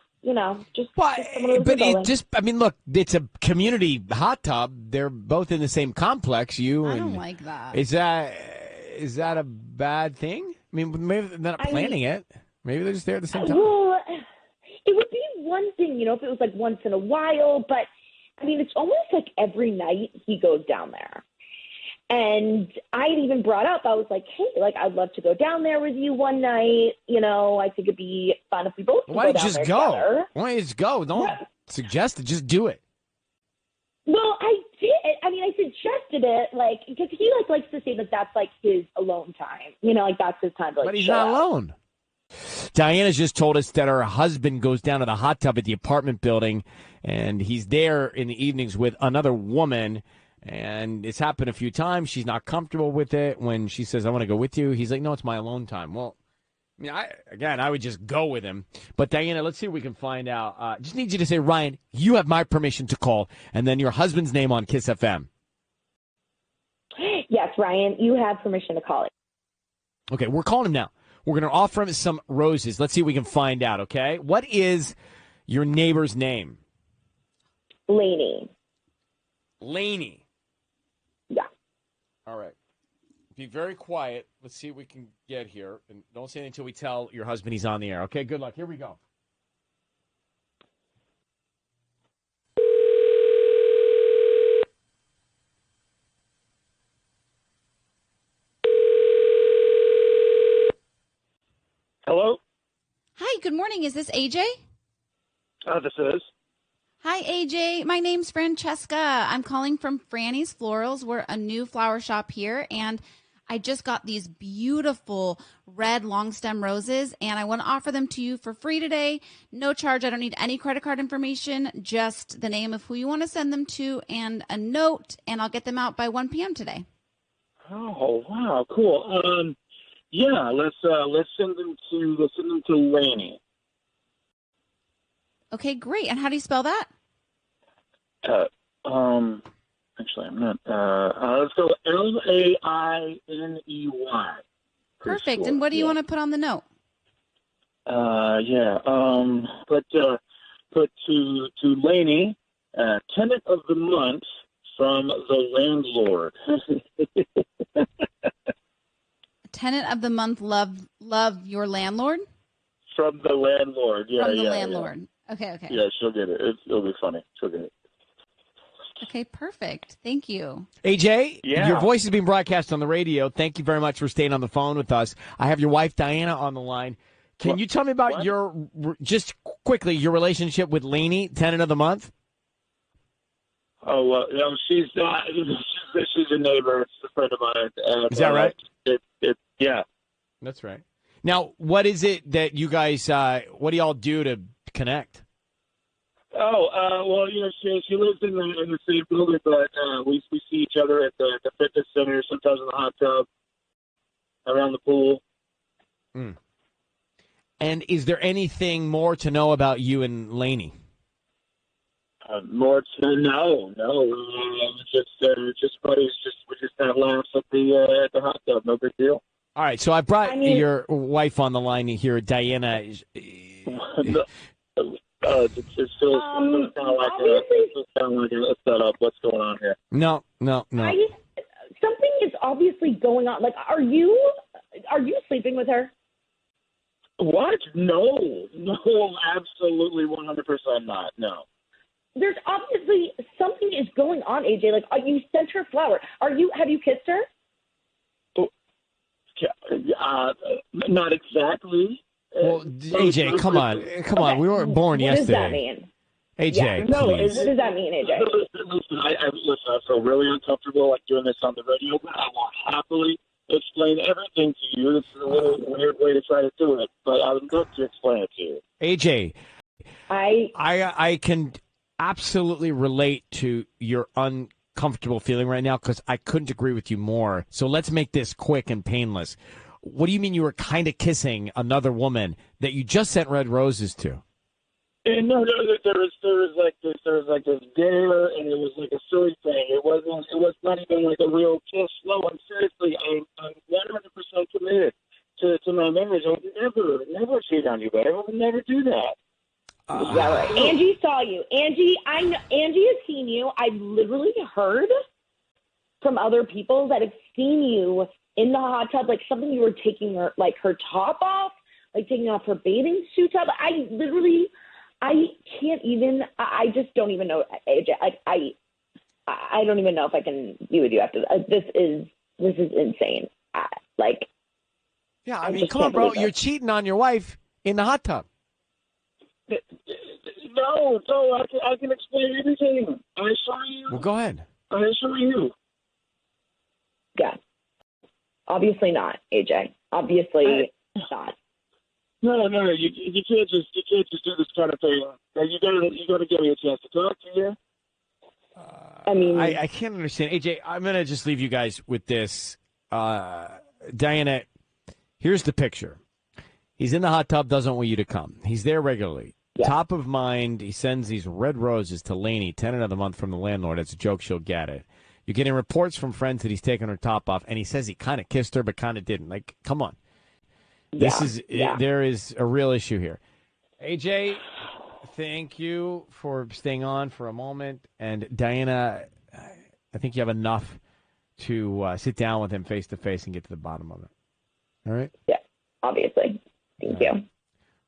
just. Well, but look, it's a community hot tub. They're both in the same complex. I don't like that. Is that a bad thing? I mean, maybe they're not planning it. Maybe they're just there at the same time. Well, it would be one thing, if it was once in a while, but I mean, it's almost every night he goes down there. And I had even brought up, I was like, hey, I'd love to go down there with you one night. I think it'd be fun if we both could go down there together. Why don't you just go? Don't suggest it. Just do it. Well, I did. I mean, I suggested it, because he likes to say that that's his alone time. That's his time to But he's not alone. Diana's just told us that her husband goes down to the hot tub at the apartment building, and he's there in the evenings with another woman. And it's happened a few times. She's not comfortable with it. When she says, I want to go with you, he's like, no, it's my alone time. Well, I mean, I would just go with him. But, Diana, let's see if we can find out. Just need you to say, Ryan, you have my permission to call, and then your husband's name on KISS FM. Yes, Ryan, you have permission to call it. Okay, we're calling him now. We're going to offer him some roses. Let's see if we can find out, okay? What is your neighbor's name? Lainey. Lainey. Yeah. All right. Be very quiet. Let's see what we can get here. And don't say anything until we tell your husband he's on the air. Okay, good luck. Here we go. Hello? Hi, good morning. Is this AJ? This is. Hi, AJ. My name's Francesca. I'm calling from Franny's Florals. We're a new flower shop here, and I just got these beautiful red long stem roses, and I want to offer them to you for free today. No charge. I don't need any credit card information, just the name of who you want to send them to and a note, and I'll get them out by 1 p.m. today. Oh, wow, cool. Yeah, let's send them to Laney. Okay, great. And how do you spell that? Actually, I'm not. Let's go Lainey. Perfect. And what do you want to put on the note? Put to Lainey, tenant of the month from the landlord. Tenant of the month, love your landlord? From the landlord, yeah. From the landlord. Yeah. Okay. Yeah, she'll get it. It'll be funny. She'll get it. Okay, perfect. Thank you. AJ, Yeah. your voice is being broadcast on the radio. Thank you very much for staying on the phone with us. I have your wife, Diana, on the line. Can you tell me about just quickly, your relationship with Lainey, tenant of the month? Oh, well, she's a neighbor. It's a friend of mine. Is that right? Yeah. That's right. Now, what is it that you guys, what do y'all do to connect? She lives in the same building, but we see each other at the fitness center, sometimes in the hot tub, around the pool. Mm. And is there anything more to know about you and Lainey? More to no. Just buddies. We just have laughs at the hot tub. No big deal. All right, so I brought your wife on the line here, Diana. It feels kind of like a setup. What's going on here? No. Something is obviously going on. Like, are you sleeping with her? What? No, absolutely 100% not. No. There's obviously something is going on, AJ. Like, you sent her flower. Have you kissed her? Not exactly. Well, AJ, come on. Okay. We weren't born yesterday. What does that mean? AJ, please. What does that mean, AJ? Listen, I feel really uncomfortable doing this on the radio, but I will happily explain everything to you. It's a little weird way to try to do it, but I would love to explain it to you. AJ, I can absolutely relate to your uncomfortable feeling right now because I couldn't agree with you more. So let's make this quick and painless. What do you mean you were kind of kissing another woman that you just sent red roses to? No, there was like this dare, and it was like a silly thing. It was not even like a real kiss. No, I'm seriously, I'm 100% committed to my marriage. I would never cheat on you, babe. I would never do that. Yeah, right. Angie saw you. Angie has seen you. I've literally heard from other people that have seen you in the hot tub, like something you were taking her top off, like taking off her bathing suit top. I can't even. I just don't even know, AJ. I don't even know if I can be with you after this. This is insane. Yeah, I mean, come on, bro. You're cheating on your wife in the hot tub. No, I can explain everything. I assure you. Well, go ahead. I assure you. Yeah. Obviously not, AJ. Obviously not. No, you can't just do this kind of thing. You gotta give me a chance to talk to you. I can't understand, AJ. I'm gonna just leave you guys with this. Diana, here's the picture. He's in the hot tub, doesn't want you to come. He's there regularly. Yeah. Top of mind, he sends these red roses to Lainey, tenant of the month from the landlord. It's a joke, she'll get it. You're getting reports from friends that he's taken her top off, and he says he kind of kissed her but kind of didn't. Like, come on. There is a real issue here. AJ, thank you for staying on for a moment. And Diana, I think you have enough to sit down with him face to face and get to the bottom of it. All right? Yeah, obviously. Thank you.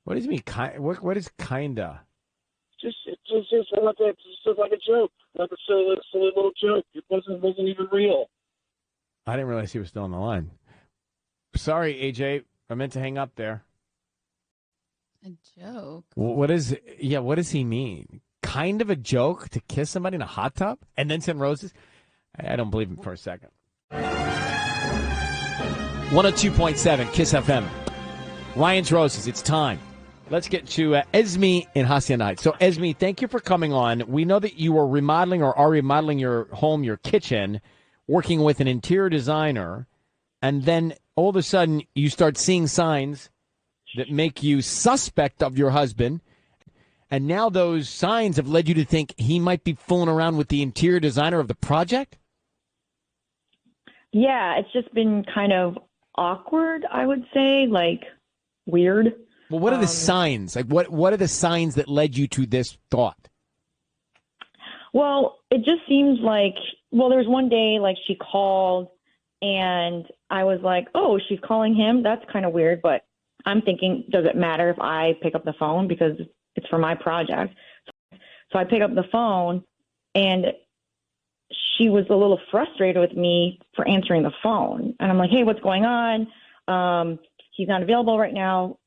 What does he mean? What is kinda? Just like a joke, like a silly little joke. It wasn't even real. I didn't realize he was still on the line. Sorry, AJ. I meant to hang up there. A joke? What does he mean? Kind of a joke to kiss somebody in a hot tub and then send roses? I don't believe him for a second. 102.7 KISS FM. Ryan's Roses, it's time. Let's get to Esme in Hacienda Heights. So, Esme, thank you for coming on. We know that you are remodeling your home, your kitchen, working with an interior designer, and then all of a sudden you start seeing signs that make you suspect of your husband, and now those signs have led you to think he might be fooling around with the interior designer of the project? Yeah, it's just been kind of awkward, I would say, like weird. Well, what are the signs? Like, what are the signs that led you to this thought? Well, it just seems like, well, there was one day, like, she called, and I was like, oh, she's calling him? That's kind of weird, but I'm thinking, does it matter if I pick up the phone because it's for my project? So I pick up the phone, and she was a little frustrated with me for answering the phone. And I'm like, hey, what's going on? He's not available right now.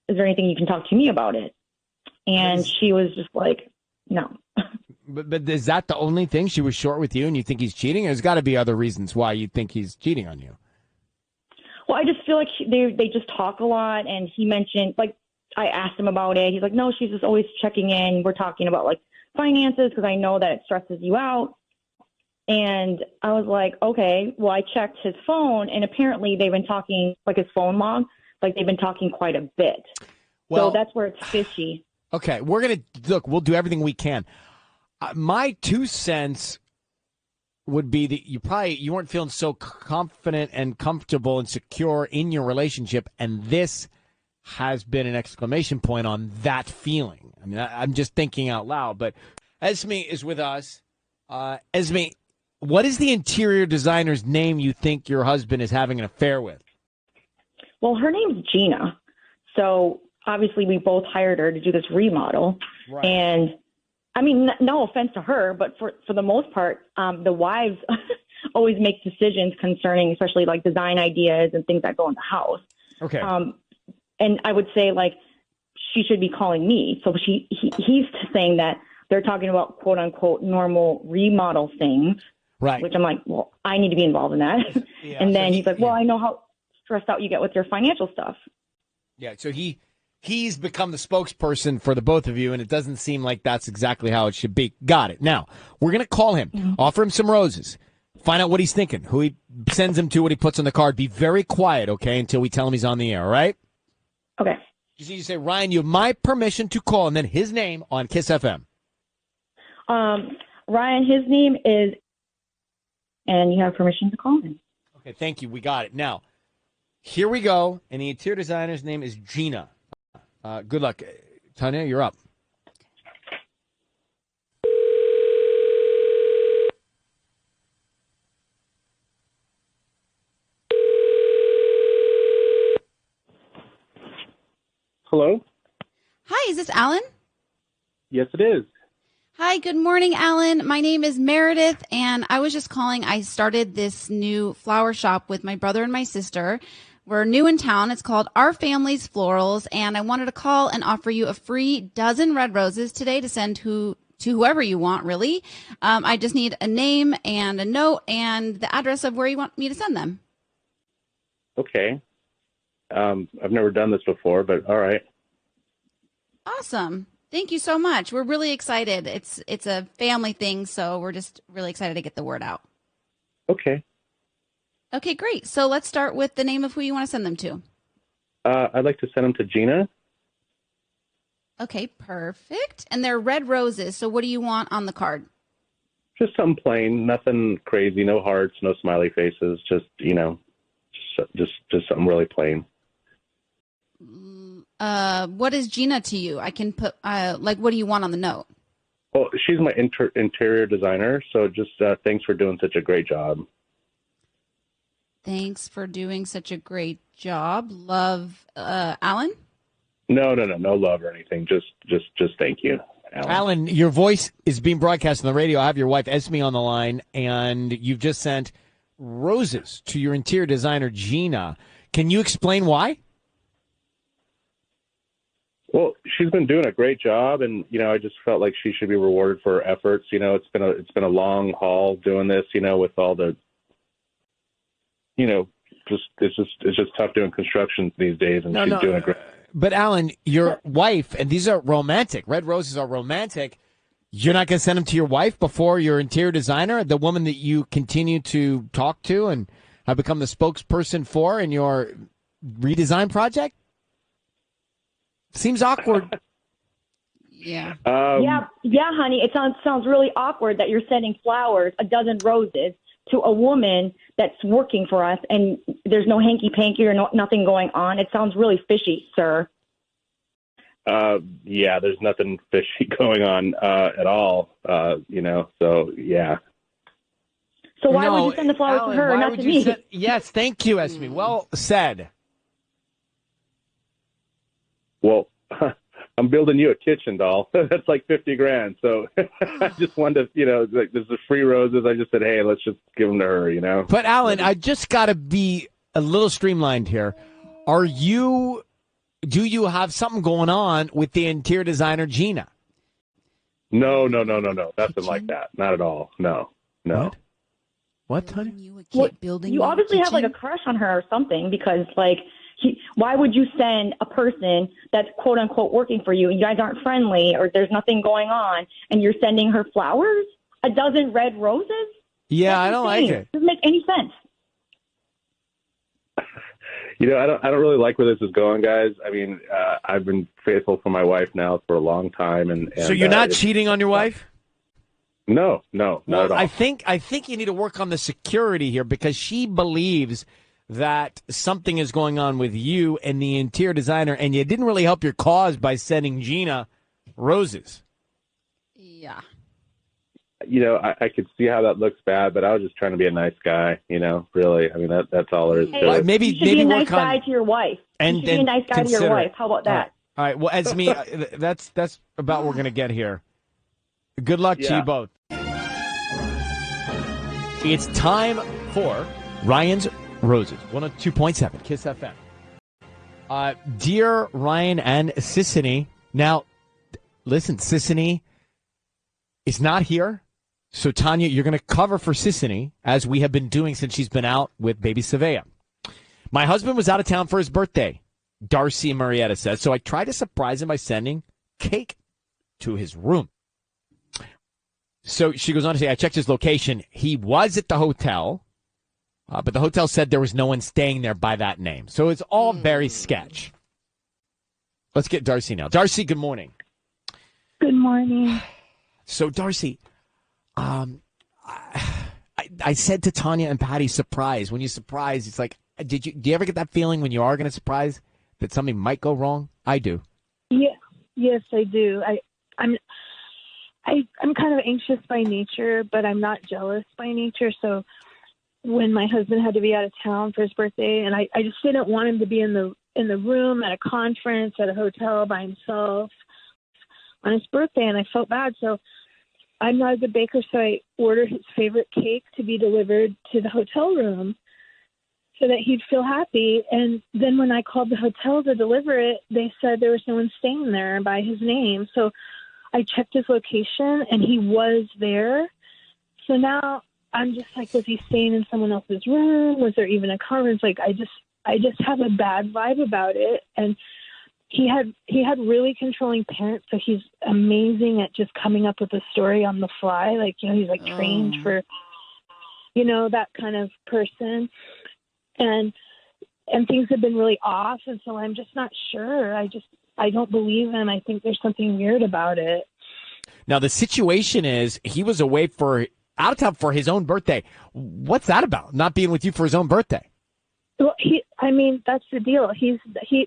Is there anything you can talk to me about it? And she was just like, no. But is that the only thing? She was short with you and you think he's cheating? There's got to be other reasons why you think he's cheating on you. Well, I just feel like they just talk a lot. And he mentioned, like, I asked him about it. He's like, no, she's just always checking in. We're talking about, like, finances because I know that it stresses you out. And I was like, okay, well, I checked his phone, and apparently they've been talking, like his phone log, like they've been talking quite a bit. Well, so that's where it's fishy. Okay, we're going to, look, we'll do everything we can. My 2 cents would be that you weren't feeling so confident and comfortable and secure in your relationship, and this has been an exclamation point on that feeling. I mean, I'm just thinking out loud, but Esme is with us. Esme, what is the interior designer's name you think your husband is having an affair with? Well, her name's Gina. So obviously we both hired her to do this remodel. Right. And I mean, no offense to her, but for the most part, the wives always make decisions concerning, especially like design ideas and things that go in the house. Okay. And I would say, like, she should be calling me. So he's saying that they're talking about quote unquote normal remodel things. Right. Which I'm like, well, I need to be involved in that. Yeah, and then he's like, well, I know how stressed out you get with your financial stuff. Yeah. So he's become the spokesperson for the both of you, and it doesn't seem like that's exactly how it should be. Got it. Now, we're going to call him, offer him some roses, find out what he's thinking, who he sends him to, what he puts on the card. Be very quiet, okay, until we tell him he's on the air, all right? Okay. You say, Ryan, you have my permission to call, and then his name on Kiss FM. Ryan, his name is, and you have permission to call him. Okay, thank you. We got it. Now, here we go, and the interior designer's name is Gina. Good luck. Tanya, you're up. Hello? Hi, is this Alan? Yes, it is. Hi, good morning, Alan. My name is Meredith, and I was just calling. I started this new flower shop with my brother and my sister. We're new in town. It's called Our Family's Florals, and I wanted to call and offer you a free dozen red roses today to send to whoever you want, really. I just need a name and a note and the address of where you want me to send them. Okay. I've never done this before, but all right. Awesome. Thank you so much. We're really excited. It's a family thing, so we're just really excited to get the word out. Okay. Okay, great. So let's start with the name of who you want to send them to. I'd like to send them to Gina. Okay, perfect. And they're red roses. So what do you want on the card? Just something plain, nothing crazy, no hearts, no smiley faces, just something really plain. What is Gina to you? I can put, what do you want on the note? Well, she's my interior designer, so just thanks for doing such a great job. Thanks for doing such a great job. Love, Alan? No love or anything. Just thank you, Alan. Alan, your voice is being broadcast on the radio. I have your wife, Esme, on the line, and you've just sent roses to your interior designer, Gina. Can you explain why? Well, she's been doing a great job, and I just felt like she should be rewarded for her efforts. It's been a long haul doing this. With all the, it's just tough doing construction these days, and she's doing a great. But Alan, your wife, and these are romantic. Red roses are romantic. You're not going to send them to your wife before your interior designer, the woman that you continue to talk to and have become the spokesperson for in your redesign project? Seems awkward. Yeah. Yeah, honey. It sounds really awkward that you're sending flowers, a dozen roses, to a woman that's working for us, and there's no hanky panky or nothing going on. It sounds really fishy, sir. Yeah, there's nothing fishy going on at all. So yeah. So why would you send the flowers Alan, to her, why not would to you me? yes, thank you, Esme. Well said. Well, I'm building you a kitchen, doll. That's like $50,000. So I just wanted to, like, there's the free roses. I just said, hey, let's just give them to her, But Alan, I just got to be a little streamlined here. Do you have something going on with the interior designer, Gina? No. Nothing like that. Not at all. No. What, honey? You obviously have like a crush on her or something, because why would you send a person that's quote unquote working for you? You guys aren't friendly, or there's nothing going on, and you're sending her flowers, a dozen red roses? Yeah, I don't like it. Doesn't make any sense. I don't really like where this is going, guys. I mean, I've been faithful for my wife now for a long time, and so you're not cheating on your wife? No, not at all. I think you need to work on the security here, because she believes that something is going on with you and the interior designer, and you didn't really help your cause by sending Gina roses. Yeah. I could see how that looks bad, but I was just trying to be a nice guy, really. I mean, that's all there is to it. Maybe you should be a nice guy to your wife. And you should be a nice guy to your wife. How about that? All right. Well, Esme, that's about what we're going to get here. Good luck to you both. It's time for Ryan's Roses, 102.7 Kiss FM. Dear Ryan and Sissany, now, listen, Sissany is not here. So, Tanya, you're going to cover for Sissany, as we have been doing since she's been out with baby Savea. My husband was out of town for his birthday, Darcy and Marietta says, so I tried to surprise him by sending cake to his room. So she goes on to say, I checked his location. He was at the hotel, but the hotel said there was no one staying there by that name. So it's all very sketch. Let's get Darcy now. Darcy, good morning. Good morning. So, Darcy, I said to Tanya and Patty, surprise. When you surprise, it's like, do you ever get that feeling when you are going to surprise that something might go wrong? I do. Yeah, yes, I do. I'm kind of anxious by nature, but I'm not jealous by nature. So when my husband had to be out of town for his birthday, and I just didn't want him to be in the room at a conference at a hotel by himself on his birthday, and I felt bad. So I'm not a good baker, so I ordered his favorite cake to be delivered to the hotel room so that he'd feel happy. And then when I called the hotel to deliver it, they said there was no one staying there by his name. So I checked his location, and he was there. So now I'm just like, was he staying in someone else's room? Was there even a conference? Like, I just have a bad vibe about it. And he had really controlling parents, so he's amazing at just coming up with a story on the fly. Like, he's like trained for, that kind of person. And things have been really off, and so I'm just not sure. I don't believe him. I think there's something weird about it. Now, the situation is he was away out of town for his own birthday. What's that about, not being with you for his own birthday? Well, that's the deal.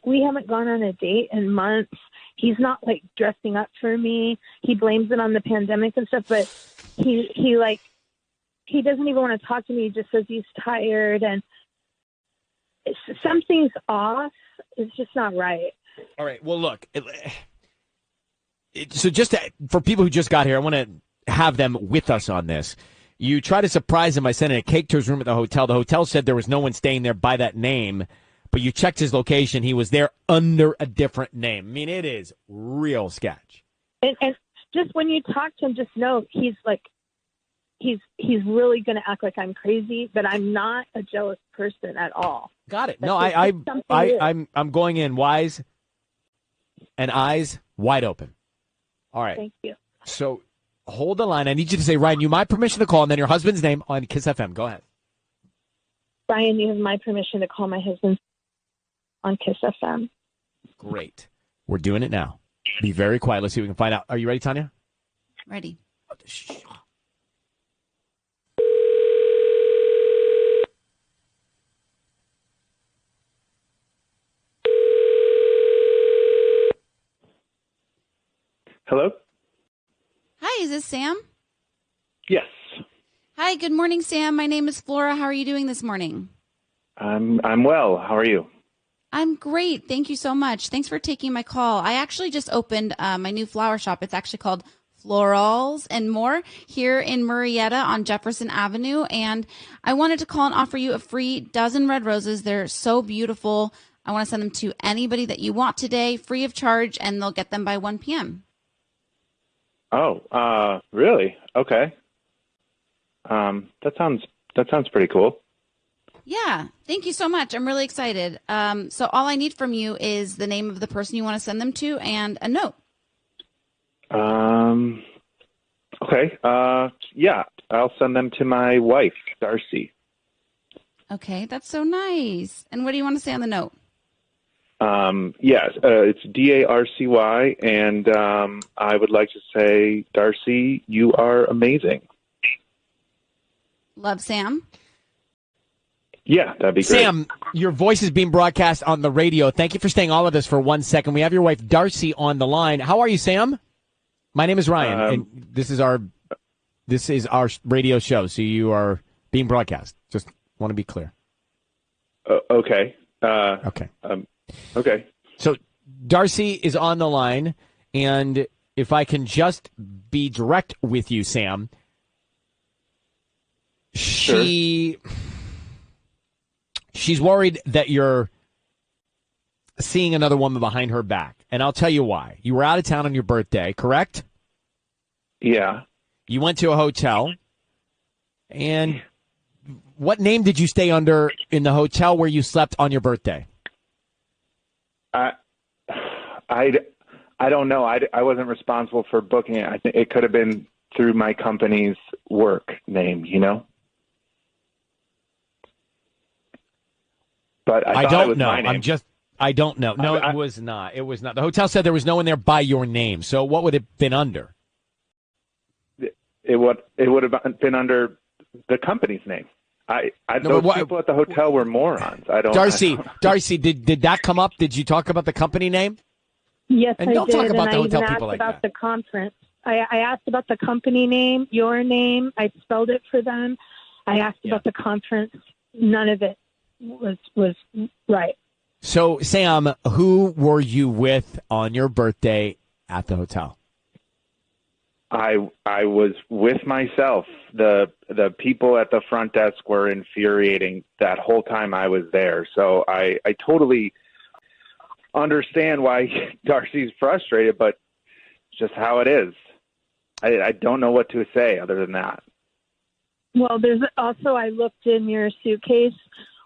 We haven't gone on a date in months. He's not like dressing up for me. He blames it on the pandemic and stuff, but he doesn't even want to talk to me. He just says he's tired, and something's off. It's just not right. All right. Well, look. So for people who just got here, I want to have them with us on this. You try to surprise him by sending a cake to his room at the hotel. The hotel said there was no one staying there by that name, but you checked his location. He was there under a different name. I mean, it is real sketch. And just when you talk to him, just know he's he's really going to act like I'm crazy, but I'm not a jealous person at all. Got it. No, I'm going in wise and eyes wide open. All right. Thank you. So hold the line. I need you to say, Ryan, you my permission to call, and then your husband's name on Kiss FM. Go ahead. Ryan, you have my permission to call my husband on Kiss FM. Great. We're doing it now. Be very quiet. Let's see if we can find out. Are you ready, Tanya? Ready. Hello? Hi, is this Sam? Yes. Hi, good morning, Sam. My name is Flora. How are you doing this morning? I'm well. How are you? I'm great. Thank you so much. Thanks for taking my call. I actually just opened my new flower shop. It's actually called Florals and More here in Murrieta on Jefferson Avenue. And I wanted to call and offer you a free dozen red roses. They're so beautiful. I want to send them to anybody that you want today, free of charge, and they'll get them by 1 p.m. Oh, really? Okay. That sounds pretty cool. Yeah, thank you so much. I'm really excited. So all I need from you is the name of the person you want to send them to and a note. Okay. Yeah, I'll send them to my wife, Darcy. Okay, that's so nice. And what do you want to say on the note? Yes, it's Darcy, and I would like to say, Darcy, you are amazing. Love, Sam. Yeah, that'd be great. Sam, your voice is being broadcast on the radio. Thank you for staying all of this for 1 second. We have your wife, Darcy, on the line. How are you, Sam? My name is Ryan, and this is our radio show, so you are being broadcast. Just want to be clear. Okay. Okay. Okay. So Darcy is on the line, and if I can just be direct with you, Sam, she's worried that you're seeing another woman behind her back, and I'll tell you why. You were out of town on your birthday, correct? Yeah. You went to a hotel, and what name did you stay under in the hotel where you slept on your birthday? I don't know. I wasn't responsible for booking it. I think it could have been through my company's work name, you know? But I thought don't it was know. my name. I don't know. No, it was not. It was not. The hotel said there was no one there by your name. So what would it have been under? It would have been under the company's name. Those people at the hotel were morons. Darcy, did that come up? Did you talk about the company name? Yes, and I don't did. talk about and the I hotel even people asked like about that. the conference. I asked about the company name, your name. I spelled it for them. I asked about the conference. None of it was right. So, Sam, who were you with on your birthday at the hotel? I was with myself. The people at the front desk were infuriating that whole time I was there. So I totally understand why Darcy's frustrated, but it's just how it is. I don't know what to say other than that. Well, there's also, I looked in your suitcase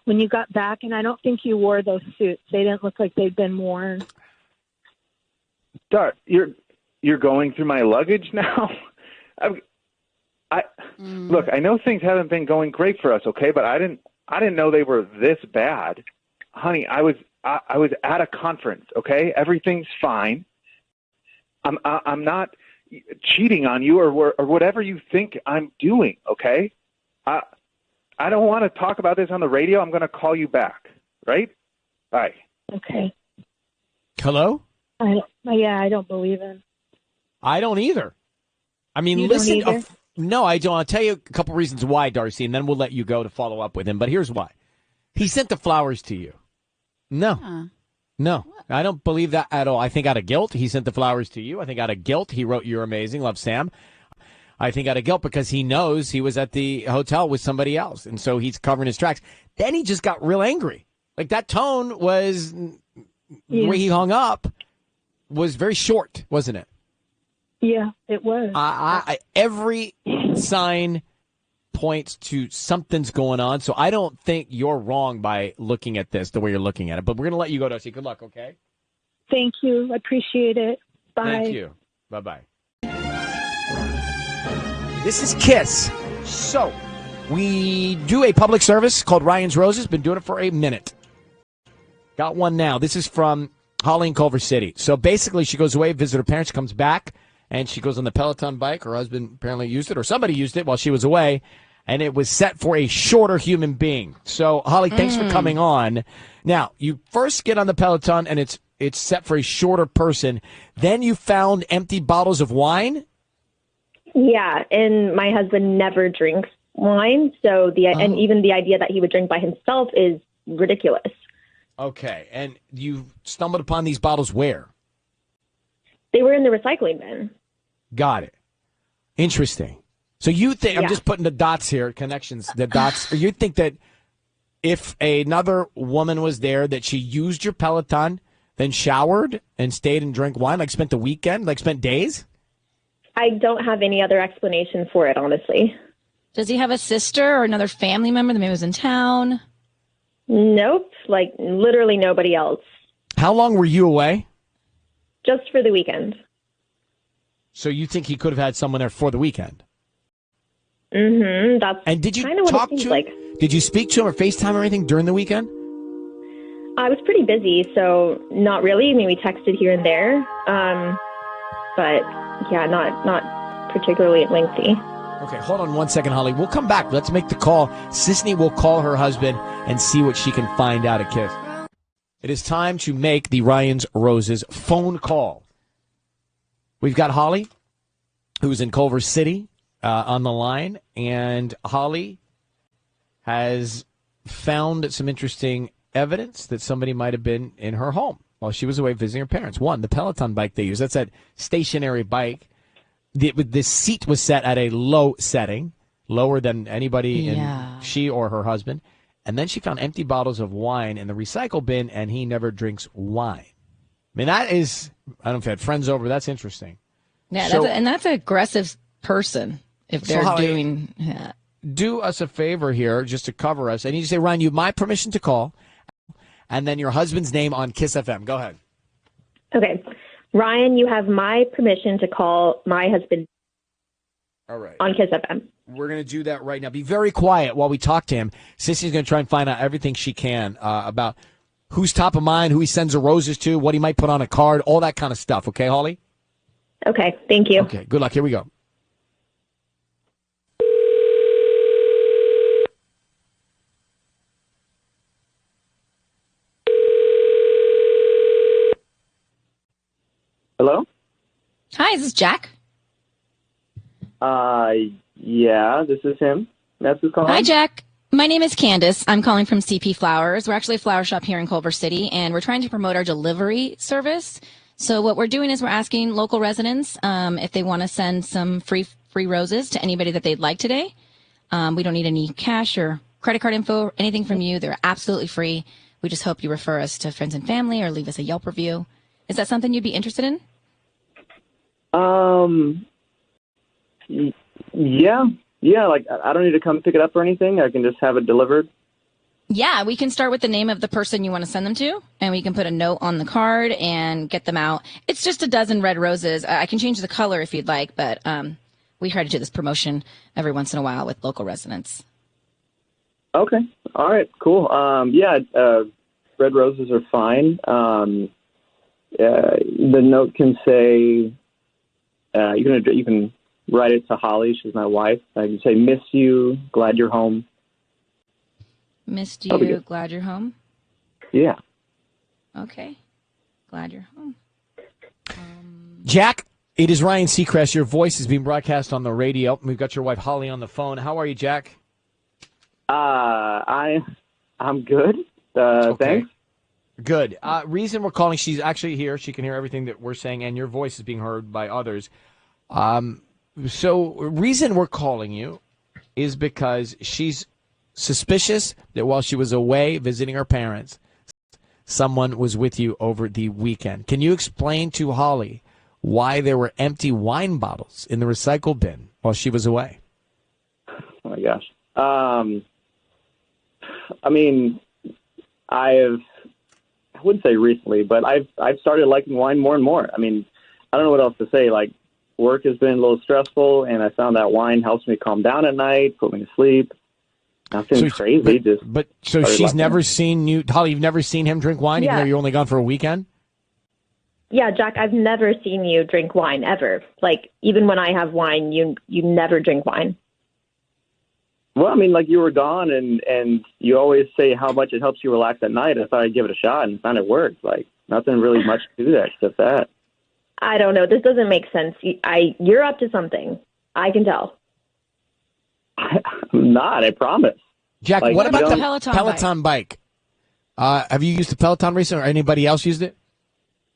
when you got back, and I don't think you wore those suits. They didn't look like they'd been worn. Dar, you're going through my luggage now? Look, I know things haven't been going great for us, okay, but I didn't know they were this bad. Honey, I was at a conference, okay? Everything's fine. I'm not cheating on you or whatever you think I'm doing, okay? I don't want to talk about this on the radio. I'm going to call you back, right? Bye. Okay. Hello? I don't believe him. I don't either. I mean, You listen. don't either? No, I don't. I'll tell you a couple reasons why, Darcy, and then we'll let you go to follow up with him. But here's why. He sent the flowers to you. No. No, I don't believe that at all. I think out of guilt, he sent the flowers to you. I think out of guilt, he wrote, "You're amazing, love, Sam." I think out of guilt because he knows he was at the hotel with somebody else, and so he's covering his tracks. Then he just got real angry. Like that tone was, the way he hung up was very short, wasn't it? Yeah, it was. Every sign points to something's going on, so I don't think you're wrong by looking at this the way you're looking at it. But we're going to let you go, Darcy. Good luck, okay? Thank you. I appreciate it. Bye. Thank you. Bye-bye. This is KISS. So, we do a public service called Ryan's Roses. Been doing it for a minute. Got one now. This is from Holly in Culver City. So basically, she goes away, visit her parents, comes back, and she goes on the Peloton bike. Her husband apparently used it, or somebody used it while she was away, and it was set for a shorter human being. So, Holly, thanks for coming on. Now, you first get on the Peloton, and it's set for a shorter person. Then you found empty bottles of wine? Yeah, and my husband never drinks wine, so and even the idea that he would drink by himself is ridiculous. Okay, and you stumbled upon these bottles where? They were in the recycling bin. Got it. Interesting. So you think, I'm just putting the dots here, connections, the dots. You think that if another woman was there, that she used your Peloton, then showered and stayed and drank wine, like spent the weekend, like spent days? I don't have any other explanation for it, honestly. Does he have a sister or another family member that maybe was in town? Nope, like literally nobody else. How long were you away? Just for the weekend. So you think he could have had someone there for the weekend? Mm-hmm. That's and did you kind of what talk it seems to him? like. Did you speak to him or FaceTime or anything during the weekend? I was pretty busy, so not really. I mean, we texted here and there, but yeah, not particularly lengthy. Okay, hold on one second, Holly. We'll come back. Let's make the call. Sisney will call her husband and see what she can find out at Kiss. It is time to make the Ryan's Roses phone call. We've got Holly, who's in Culver City, on the line, and Holly has found some interesting evidence that somebody might have been in her home while she was away visiting her parents. One, the Peloton bike they use. That's that stationary bike. The seat was set at a low setting, lower than anybody in she or her husband. And then she found empty bottles of wine in the recycle bin, and he never drinks wine. I mean, that is, I don't know if you had friends over. That's interesting. Yeah, So- that's an aggressive person if they're Holly, doing that. do us a favor here just to cover us. I need you to say, Ryan, you have my permission to call, and then your husband's name on Kiss FM. Go ahead. Okay. Ryan, you have my permission to call my husband All right. on Kiss FM. We're going to do that right now. Be very quiet while we talk to him. Sissy's going to try and find out everything she can about who's top of mind, who he sends the roses to, what he might put on a card, all that kind of stuff. Okay, Holly? Okay, thank you. Okay, good luck. Here we go. Hello? Hi, is this Jack? Yeah, this is him. That's who's calling. Hi, Jack. My name is Candace. I'm calling from CP Flowers. We're actually a flower shop here in Culver City, and we're trying to promote our delivery service. So what we're doing is we're asking local residents if they want to send some free roses to anybody that they'd like today. We don't need any cash or credit card info or anything from you. They're absolutely free. We just hope you refer us to friends and family or leave us a Yelp review. Is that something you'd be interested in? Yeah, like I don't need to come pick it up or anything. I can just have it delivered. Yeah, we can start with the name of the person you want to send them to, and we can put a note on the card and get them out. It's just a dozen red roses. I can change the color if you'd like, but we try to do this promotion every once in a while with local residents. Okay. All right. Cool. Red roses are fine. The note can say you can write it to Holly. She's my wife. I can say, "Miss you. Glad you're home." Missed you. Glad you're home. Yeah. Okay. Glad you're home. Jack, it is Ryan Seacrest. Your voice is being broadcast on the radio. We've got your wife Holly on the phone. How are you, Jack? I'm good. Thanks. Good. Reason we're calling, she's actually here. She can hear everything that we're saying, and your voice is being heard by others. So reason we're calling you is because she's suspicious that while she was away visiting her parents, someone was with you over the weekend. Can you explain to Holly why there were empty wine bottles in the recycle bin while she was away? Oh my gosh. I mean, I wouldn't say recently, but I've started liking wine more and more. I mean, I don't know what else to say. Like, work has been a little stressful, and I found that wine helps me calm down at night, put me to sleep. Nothing crazy. But she's never seen you, Holly. You've never seen him drink wine, even Yeah. though you're only gone for a weekend. Yeah, Jack, I've never seen you drink wine ever. Like, even when I have wine, you never drink wine. Well, I mean, like you were gone, and you always say how much it helps you relax at night. I thought I'd give it a shot, and found it worked. Like nothing really much to do that except that. I don't know. This doesn't make sense. You're up to something. I can tell. I'm not. I promise. Jack, Like, what about the Peloton bike? Have you used the Peloton recently, or anybody else used it?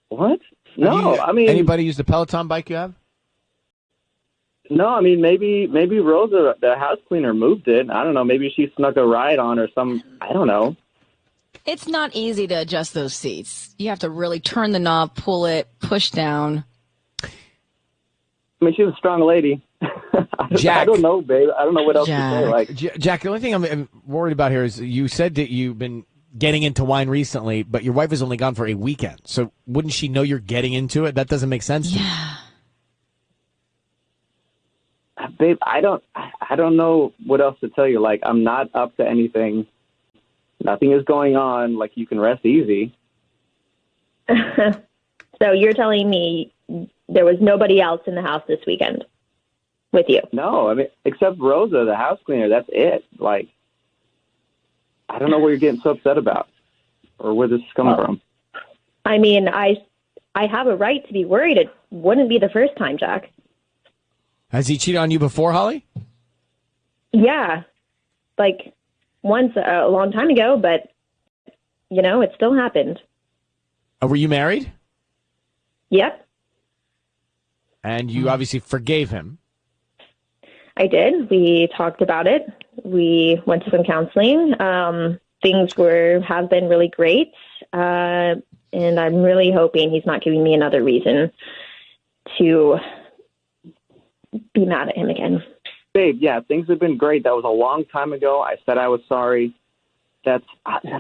What? No, I mean, anybody use the Peloton bike you have? No, I mean, maybe Rosa, the house cleaner, moved it. I don't know. Maybe she snuck a ride on or some. I don't know. It's not easy to adjust those seats. You have to really turn the knob, pull it, push down. I mean, she's a strong lady. Jack, I don't know, babe. I don't know what else to say. Like, Jack, the only thing I'm worried about here is you said that you've been getting into wine recently, but your wife is only gone for a weekend. So wouldn't she know you're getting into it? That doesn't make sense to me. babe, I don't know what else to tell you. Like, I'm not up to anything. Nothing is going on. Like, you can rest easy. So you're telling me there was nobody else in the house this weekend with you? No, I mean, except Rosa, the house cleaner. That's it. Like, I don't know what you're getting so upset about or where this is coming from. I mean, I have a right to be worried. It wouldn't be the first time, Jack. Has he cheated on you before, Holly? Yeah, like once a long time ago, but, you know, it still happened. Were you married? Yep. And you obviously forgave him. I did. We talked about it. We went to some counseling. Things have been really great. And I'm really hoping he's not giving me another reason to be mad at him again. Babe, yeah, things have been great. That was a long time ago. I said I was sorry.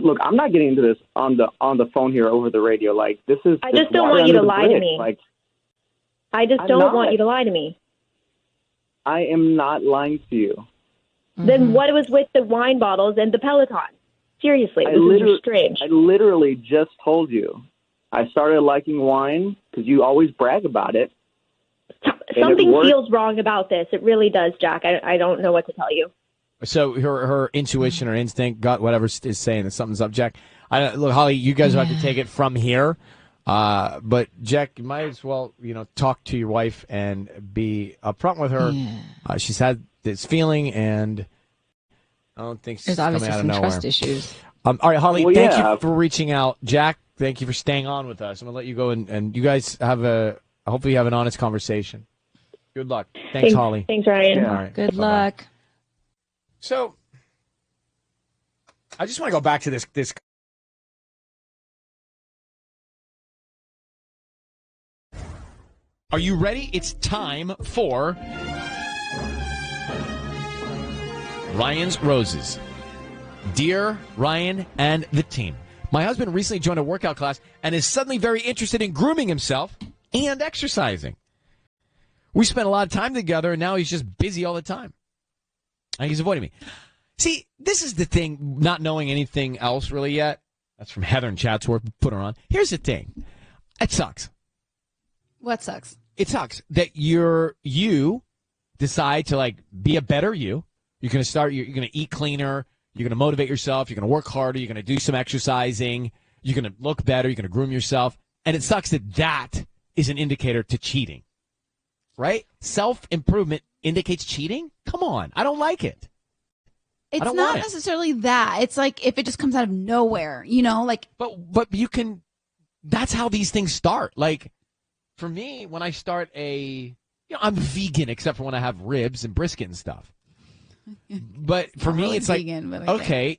Look, I'm not getting into this on the phone here over the radio. Like, this is. I just don't want you to lie to me. Like, I just don't want you to lie to me. I am not lying to you. Then what was with the wine bottles and the Peloton? Seriously, this is strange. I literally just told you. I started liking wine because you always brag about it. Something feels wrong about this. It really does, Jack. I don't know what to tell you. So her intuition or instinct, gut, whatever is saying that something's up, Jack. Look, Holly, you guys will have to take it from here. But Jack, you might as well, talk to your wife and be upfront with her. She's had this feeling, and I don't think she's there's obviously coming out some of nowhere. trust issues. All right, Holly, thank you for reaching out. Jack, thank you for staying on with us. I'm gonna let you go, and you guys hopefully you have an honest conversation. Good luck. Thanks, Holly. Thanks, Ryan. Yeah, all right. Good luck. So, I just want to go back to this. Are you ready? It's time for Ryan's Roses. Dear Ryan and the team, my husband recently joined a workout class and is suddenly very interested in grooming himself and exercising. We spent a lot of time together, and now he's just busy all the time. And he's avoiding me. See, this is the thing, not knowing anything else really yet. That's from Heather in Chatsworth. Put her on. Here's the thing. It sucks. What sucks? It sucks that you decide to be a better you. You're going to eat cleaner. You're going to motivate yourself. You're going to work harder. You're going to do some exercising. You're going to look better. You're going to groom yourself. And it sucks that is an indicator to cheating. Right? Self-improvement indicates cheating? Come on. I don't like it. It's not necessarily that. It's like if it just comes out of nowhere, But you can. That's how these things start. Like, for me, when I start I'm vegan except for when I have ribs and brisket and stuff. But for me, it's vegan, like, okay,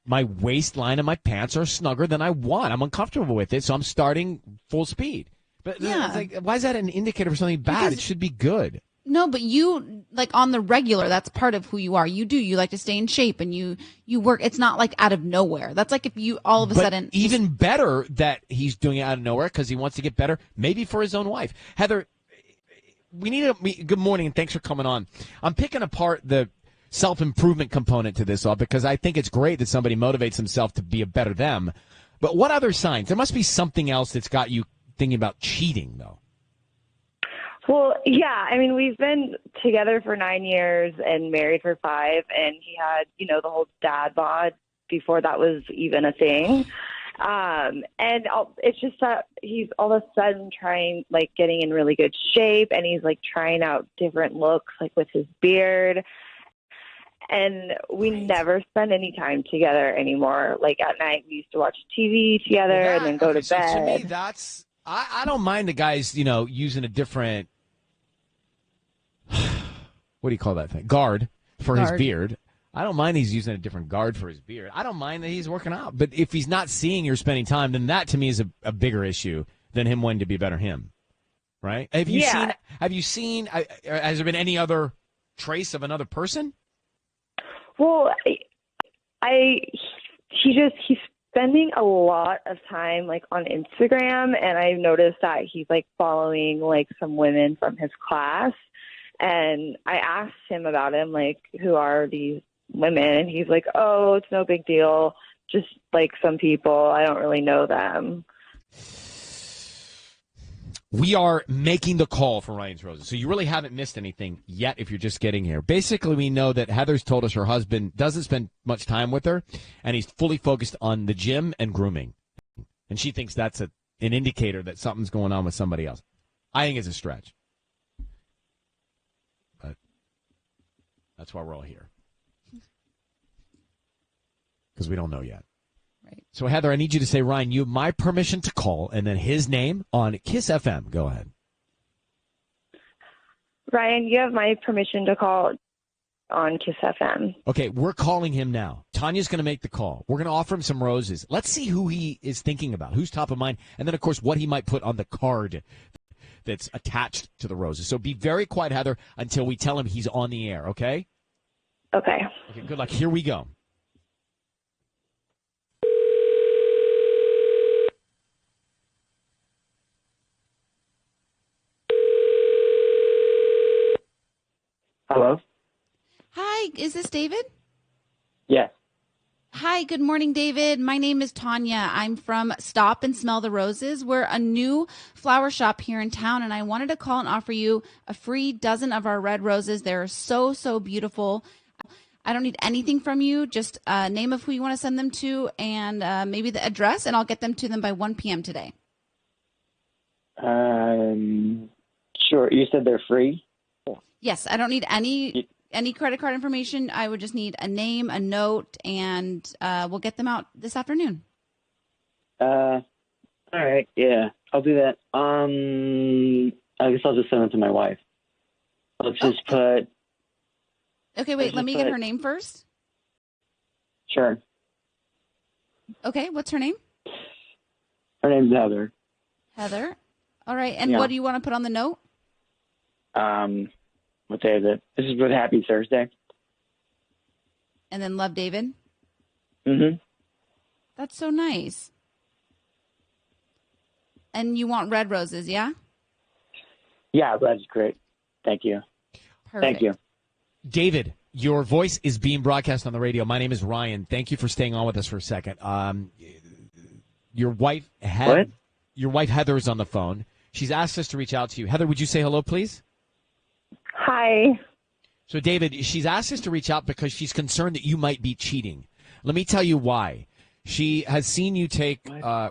my waistline and my pants are snugger than I want. I'm uncomfortable with it, so I'm starting full speed. But it's like, why is that an indicator for something bad? It should be good. No, but you, on the regular, that's part of who you are. You like to stay in shape and you work. It's not like out of nowhere. That's like if you all of a sudden. Even better that he's doing it out of nowhere because he wants to get better, maybe for his own wife. Heather, good morning and thanks for coming on. I'm picking apart the self-improvement component to this all because I think it's great that somebody motivates himself to be a better them. But what other signs? There must be something else that's got you thinking about cheating, though. Well, yeah. I mean, we've been together for 9 years and married for 5, and he had, the whole dad bod before that was even a thing. It's just that he's all of a sudden getting in really good shape, and he's trying out different looks, with his beard. And we never spend any time together anymore. At night, we used to watch TV together and then go to So bed. to me, that's I don't mind the guys, using a different what do you call that thing? Guard for his beard. I don't mind he's using a different guard for his beard. I don't mind that he's working out. But if he's not seeing you or spending time, then that to me is a bigger issue than him wanting to be better him. Right? Have you seen, has there been any other trace of another person? Well, he's spending a lot of time on Instagram, and I've noticed that he's following some women from his class. And I asked him about him, who are these women? And he's like, oh, it's no big deal. Just some people. I don't really know them. We are making the call for Ryan's Roses. So you really haven't missed anything yet if you're just getting here. Basically, we know that Heather's told us her husband doesn't spend much time with her, and he's fully focused on the gym and grooming. And she thinks that's an indicator that something's going on with somebody else. I think it's a stretch. But that's why we're all here. Because we don't know yet. Right. So, Heather, I need you to say, Ryan, you have my permission to call, and then his name on Kiss FM. Go ahead. Ryan, you have my permission to call on Kiss FM. Okay, we're calling him now. Tanya's going to make the call. We're going to offer him some roses. Let's see who he is thinking about, who's top of mind, and then, of course, what he might put on the card that's attached to the roses. So be very quiet, Heather, until we tell him he's on the air, okay? Okay. Okay, good luck. Here we go. Hello? Hi, is this David? Yes. Hi, good morning, David. My name is Tanya. I'm from Stop and Smell the Roses. We're a new flower shop here in town, and I wanted to call and offer you a free dozen of our red roses. They're so, so beautiful. I don't need anything from you, just a name of who you want to send them to and maybe the address, and I'll get them to them by 1 p.m. today. Sure. You said they're free? Yes, I don't need any credit card information. I would just need a name, a note, and we'll get them out this afternoon. All right. Yeah, I'll do that. I guess I'll just send it to my wife. Let's just put. Okay, wait. Let me get her name first. Sure. Okay, what's her name? Her name's Heather. Heather. All right. And Yeah. what do you want to put on the note? What day is it? This is with Happy Thursday. And then love, David. Mm-hmm. That's so nice. And you want red roses, yeah? Yeah, that's great. Thank you. Perfect. Thank you. David, your voice is being broadcast on the radio. My name is Ryan. Thank you for staying on with us for a second. Your wife Heather is on the phone. She's asked us to reach out to you. Heather, would you say hello, please? Hi. So, David, she's asked us to reach out because she's concerned that you might be cheating. Let me tell you why. She has seen you take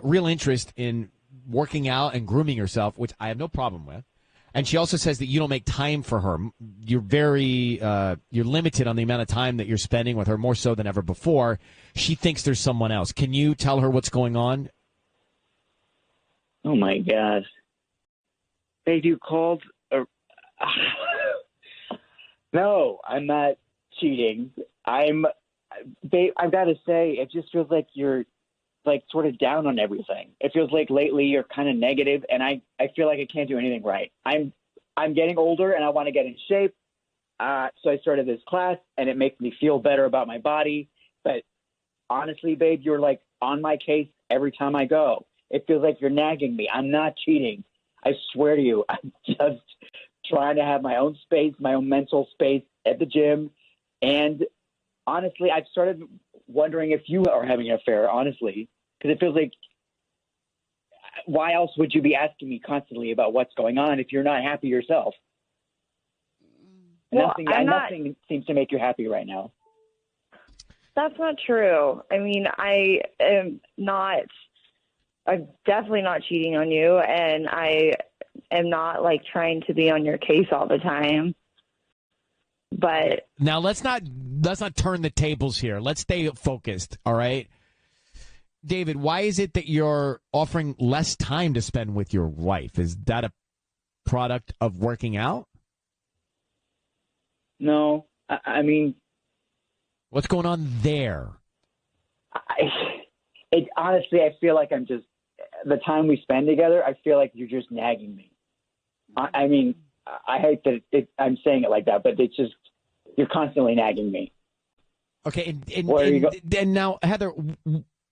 real interest in working out and grooming yourself, which I have no problem with. And she also says that you don't make time for her. You're you're limited on the amount of time that you're spending with her, more so than ever before. She thinks there's someone else. Can you tell her what's going on? Oh, my gosh. Babe, you called? No, I'm not cheating. Babe, I've got to say, it just feels like you're sort of down on everything. It feels like lately you're kind of negative, and I feel like I can't do anything right. I'm getting older, and I want to get in shape. So I started this class, and it makes me feel better about my body. But honestly, babe, you're on my case every time I go. It feels like you're nagging me. I'm not cheating. I swear to you, I'm just trying to have my own space, my own mental space at the gym. And honestly, I've started wondering if you are having an affair, honestly, because it feels like why else would you be asking me constantly about what's going on if you're not happy yourself? Well, Nothing seems to make you happy right now. That's not true. I mean, I'm definitely not cheating on you, and I am not like trying to be on your case all the time. But now let's not turn the tables here. Let's stay focused, all right? David, why is it that you're offering less time to spend with your wife? Is that a product of working out? No, I mean, what's going on there? Honestly, I feel like the time we spend together, I feel like you're just nagging me. I mean, I hate that I'm saying it like that, but it's just, you're constantly nagging me. Okay, and now, Heather,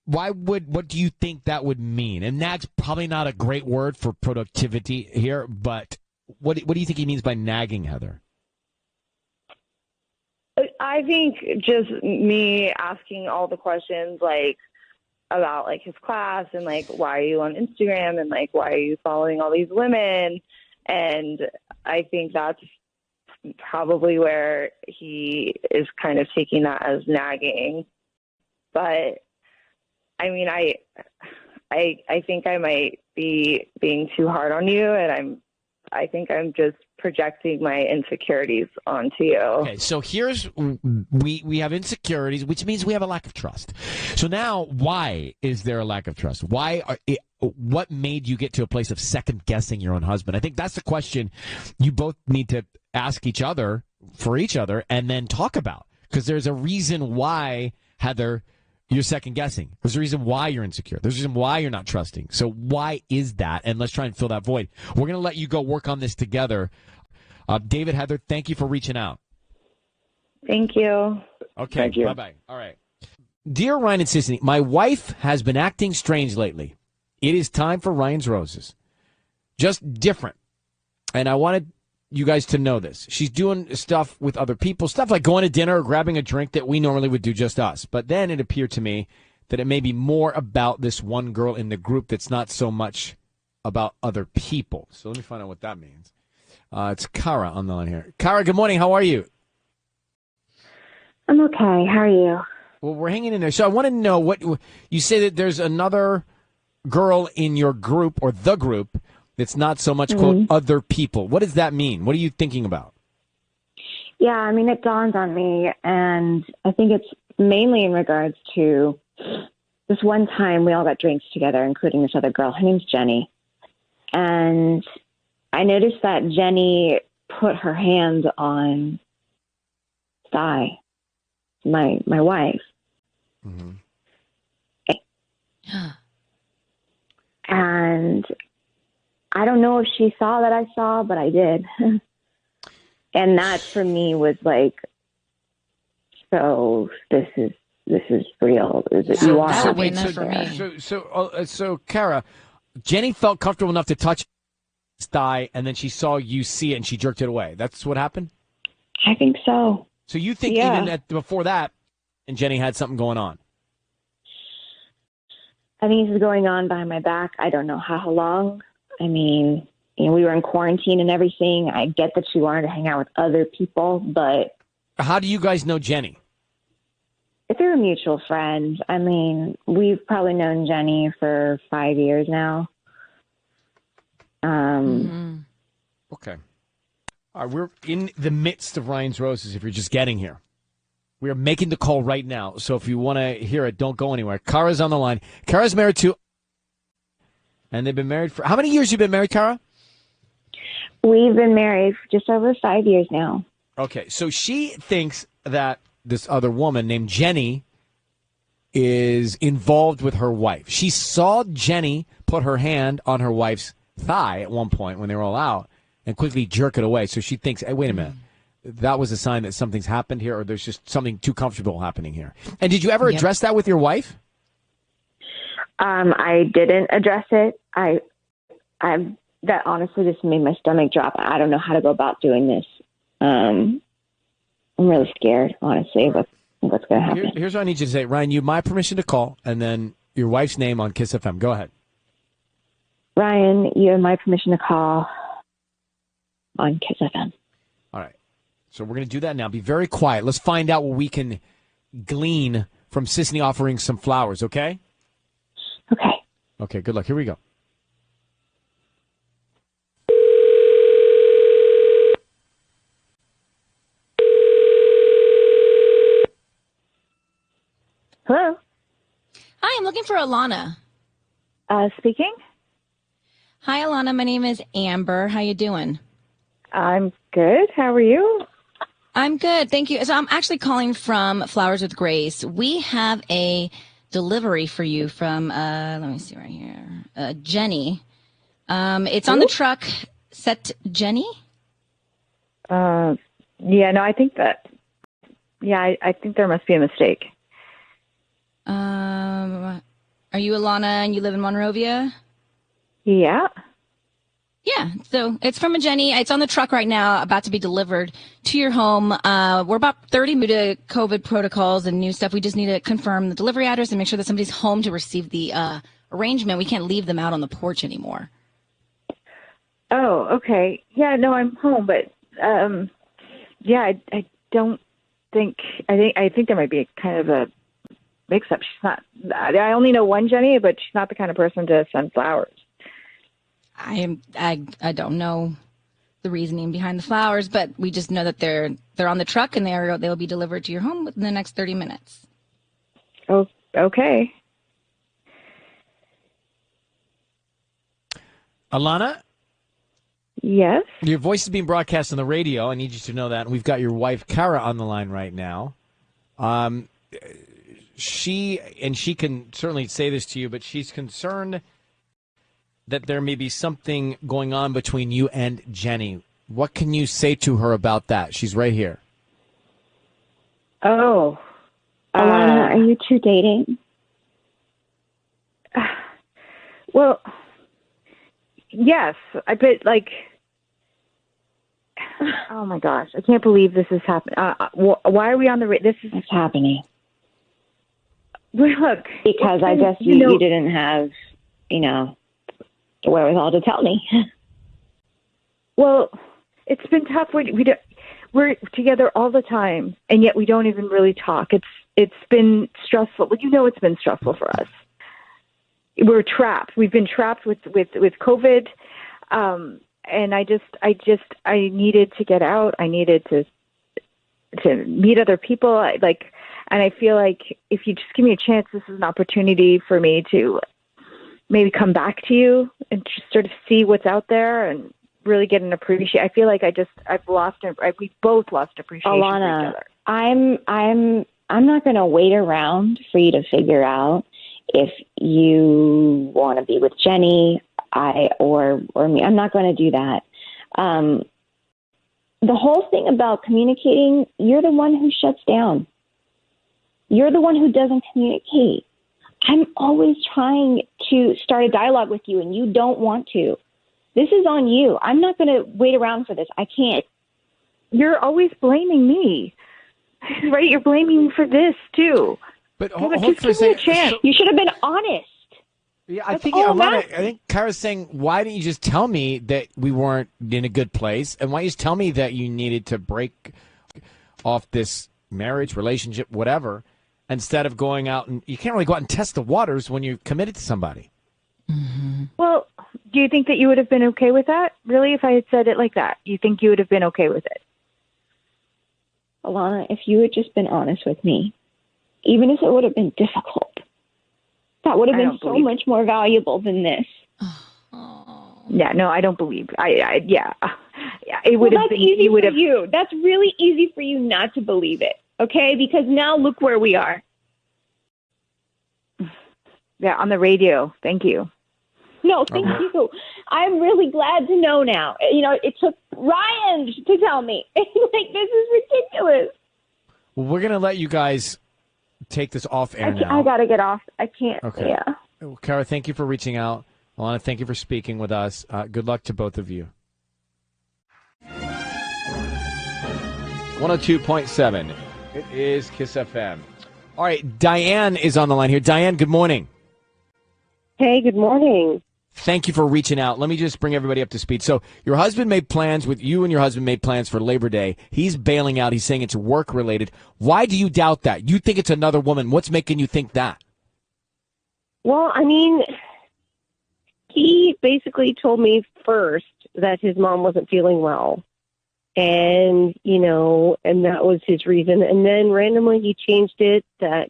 what do you think that would mean? And nag's probably not a great word for productivity here, but what do you think he means by nagging, Heather? I think just me asking all the questions, like, about, like, his class and, like, why are you on Instagram and, like, why are you following all these women? And I think that's probably where he is kind of taking that as nagging. But, I mean, I think I might be being too hard on you, and I think I'm just projecting my insecurities onto you. Okay, so here's we have insecurities, which means we have a lack of trust. So now, why is there a lack of trust? What made you get to a place of second guessing your own husband? I think that's the question you both need to ask each other and then talk about, because there's a reason why, Heather, you're second guessing. There's a reason why you're insecure. There's a reason why you're not trusting. So why is that? And let's try and fill that void. We're going to let you go work on this together. David, Heather, thank you for reaching out. Thank you. Okay. Thank you. Bye-bye. All right. Dear Ryan and Sissany, my wife has been acting strange lately. It is time for Ryan's Roses. Just different. And I wanted you guys to know this. She's doing stuff with other people, stuff like going to dinner or grabbing a drink that we normally would do just us. But then it appeared to me that it may be more about this one girl in the group that's not so much about other people. So let me find out what that means. It's Kara on the line here. Kara, good morning. How are you? I'm okay. How are you? Well, we're hanging in there. So I want to know what you say, that there's another girl in your group or the group that's not so much, quote, other people. What does that mean? What are you thinking about? Yeah, I mean, it dawned on me, and I think it's mainly in regards to this one time we all got drinks together, including this other girl. Her name's Jenny. And I noticed that Jenny put her hand on Thigh, my wife. Mm-hmm. And I don't know if she saw that I saw, but I did. And that for me was like, so this is real. Is it you are? So Kara, Jenny felt comfortable enough to touch his thigh, and then she saw you see it, and she jerked it away. That's what happened? I think so. So you think even before that, and Jenny had something going on? I think this is going on behind my back. I don't know how long. I mean, we were in quarantine and everything. I get that she wanted to hang out with other people, but... How do you guys know Jenny? They're a mutual friend. I mean, we've probably known Jenny for 5 years now. Okay. All right, we're in the midst of Ryan's Roses, if you're just getting here. We are making the call right now, so if you want to hear it, don't go anywhere. Kara's on the line. Kara's married to... And they've been married for... How many years you been married, Kara? We've been married for just over 5 years now. Okay, so she thinks that this other woman named Jenny is involved with her wife. She saw Jenny put her hand on her wife's thigh at one point when they were all out and quickly jerk it away. So she thinks, hey, wait a minute. That was a sign that something's happened here, or there's just something too comfortable happening here. And did you ever address that with your wife? I didn't address it. That honestly just made my stomach drop. I don't know how to go about doing this. I'm really scared, honestly, of what's going to happen. Here's what I need you to say. Ryan, you have my permission to call, and then your wife's name on Kiss FM. Go ahead. Ryan, you have my permission to call on Kiss FM. All right. So we're going to do that now. Be very quiet. Let's find out what we can glean from Sisney offering some flowers, okay? Okay. Okay, good luck. Here we go. Hello? Hi, I'm looking for Alana. Speaking? Hi, Alana. My name is Amber. How you doing? I'm good. How are you? I'm good. Thank you. So I'm actually calling from Flowers with Grace. We have a delivery for you from, let me see right here, Jenny. It's on the truck. Set Jenny? Yeah, no, I think that, I think there must be a mistake. Are you Alana and you live in Monrovia? Yeah. Yeah, so it's from a Jenny. It's on the truck right now, about to be delivered to your home. We're about 30 minutes to COVID protocols and new stuff. We just need to confirm the delivery address and make sure that somebody's home to receive the arrangement. We can't leave them out on the porch anymore. Oh, okay. Yeah, no, I'm home, but I don't think I think there might be a kind of a mix-up. She's not. I only know one Jenny, but she's not the kind of person to send flowers. I don't know the reasoning behind the flowers, but we just know that they're on the truck and they'll be delivered to your home within the next 30 minutes. Oh, okay. Alana? Yes? Your voice is being broadcast on the radio. I need you to know that. And we've got your wife, Kara, on the line right now. She can certainly say this to you, but she's concerned that there may be something going on between you and Jenny. What can you say to her about that? She's right here. Oh. Alana, are you two dating? Well, yes. I bet, oh my gosh, I can't believe this is happening. Why are we on the this is What's happening? Look, because I guess you didn't have, the wherewithal to tell me. Well, it's been tough. We're together all the time, and yet we don't even really talk. It's been stressful. It's been stressful for us. We're trapped. We've been trapped with COVID, and I needed to get out. I needed to meet other people. And I feel like if you just give me a chance, this is an opportunity for me to maybe come back to you and just sort of see what's out there and really get an appreciation. I feel like we both lost appreciation Alana, for each other. I'm not going to wait around for you to figure out if you want to be with Jenny, or me. I'm not going to do that. The whole thing about communicating, you're the one who shuts down. You're the one who doesn't communicate. I'm always trying to start a dialogue with you, and you don't want to. This is on you. I'm not going to wait around for this. I can't. You're always blaming me, right? You're blaming me for this, too. But just give me a chance. You should have been honest. Yeah, I think Kara's saying, why didn't you just tell me that we weren't in a good place? And why didn't you just tell me that you needed to break off this marriage, relationship, whatever, instead of going out and you can't really go out and test the waters when you're committed to somebody. Mm-hmm. Well, do you think that you would have been okay with that? Really, if I had said it like that, you think you would have been okay with it? Alana, if you had just been honest with me, even if it would have been difficult, that would have been so much more valuable than this. Yeah, no, I don't believe. It would have been easy you would for have. you. That's really easy for you not to believe it. Okay, because now look where we are. Yeah, on the radio. Thank you. No, thank you. I'm really glad to know now. It took Ryan to tell me. This is ridiculous. Well, we're going to let you guys take this off air now. I got to get off. I can't. Okay. Yeah. Well, Kara, thank you for reaching out. Alana, thank you for speaking with us. Good luck to both of you. 102.7. It is Kiss FM. All right, Diane is on the line here. Diane, good morning. Hey, good morning. thank you for reaching out. Let me just bring everybody up to speed. So your husband made plans with you and your husband made plans for Labor Day. He's bailing out. He's saying it's work related. Why do you doubt that? You think it's another woman. What's making you think that? Well, I mean, he basically told me first that his mom wasn't feeling well. And, and that was his reason. And then randomly he changed it that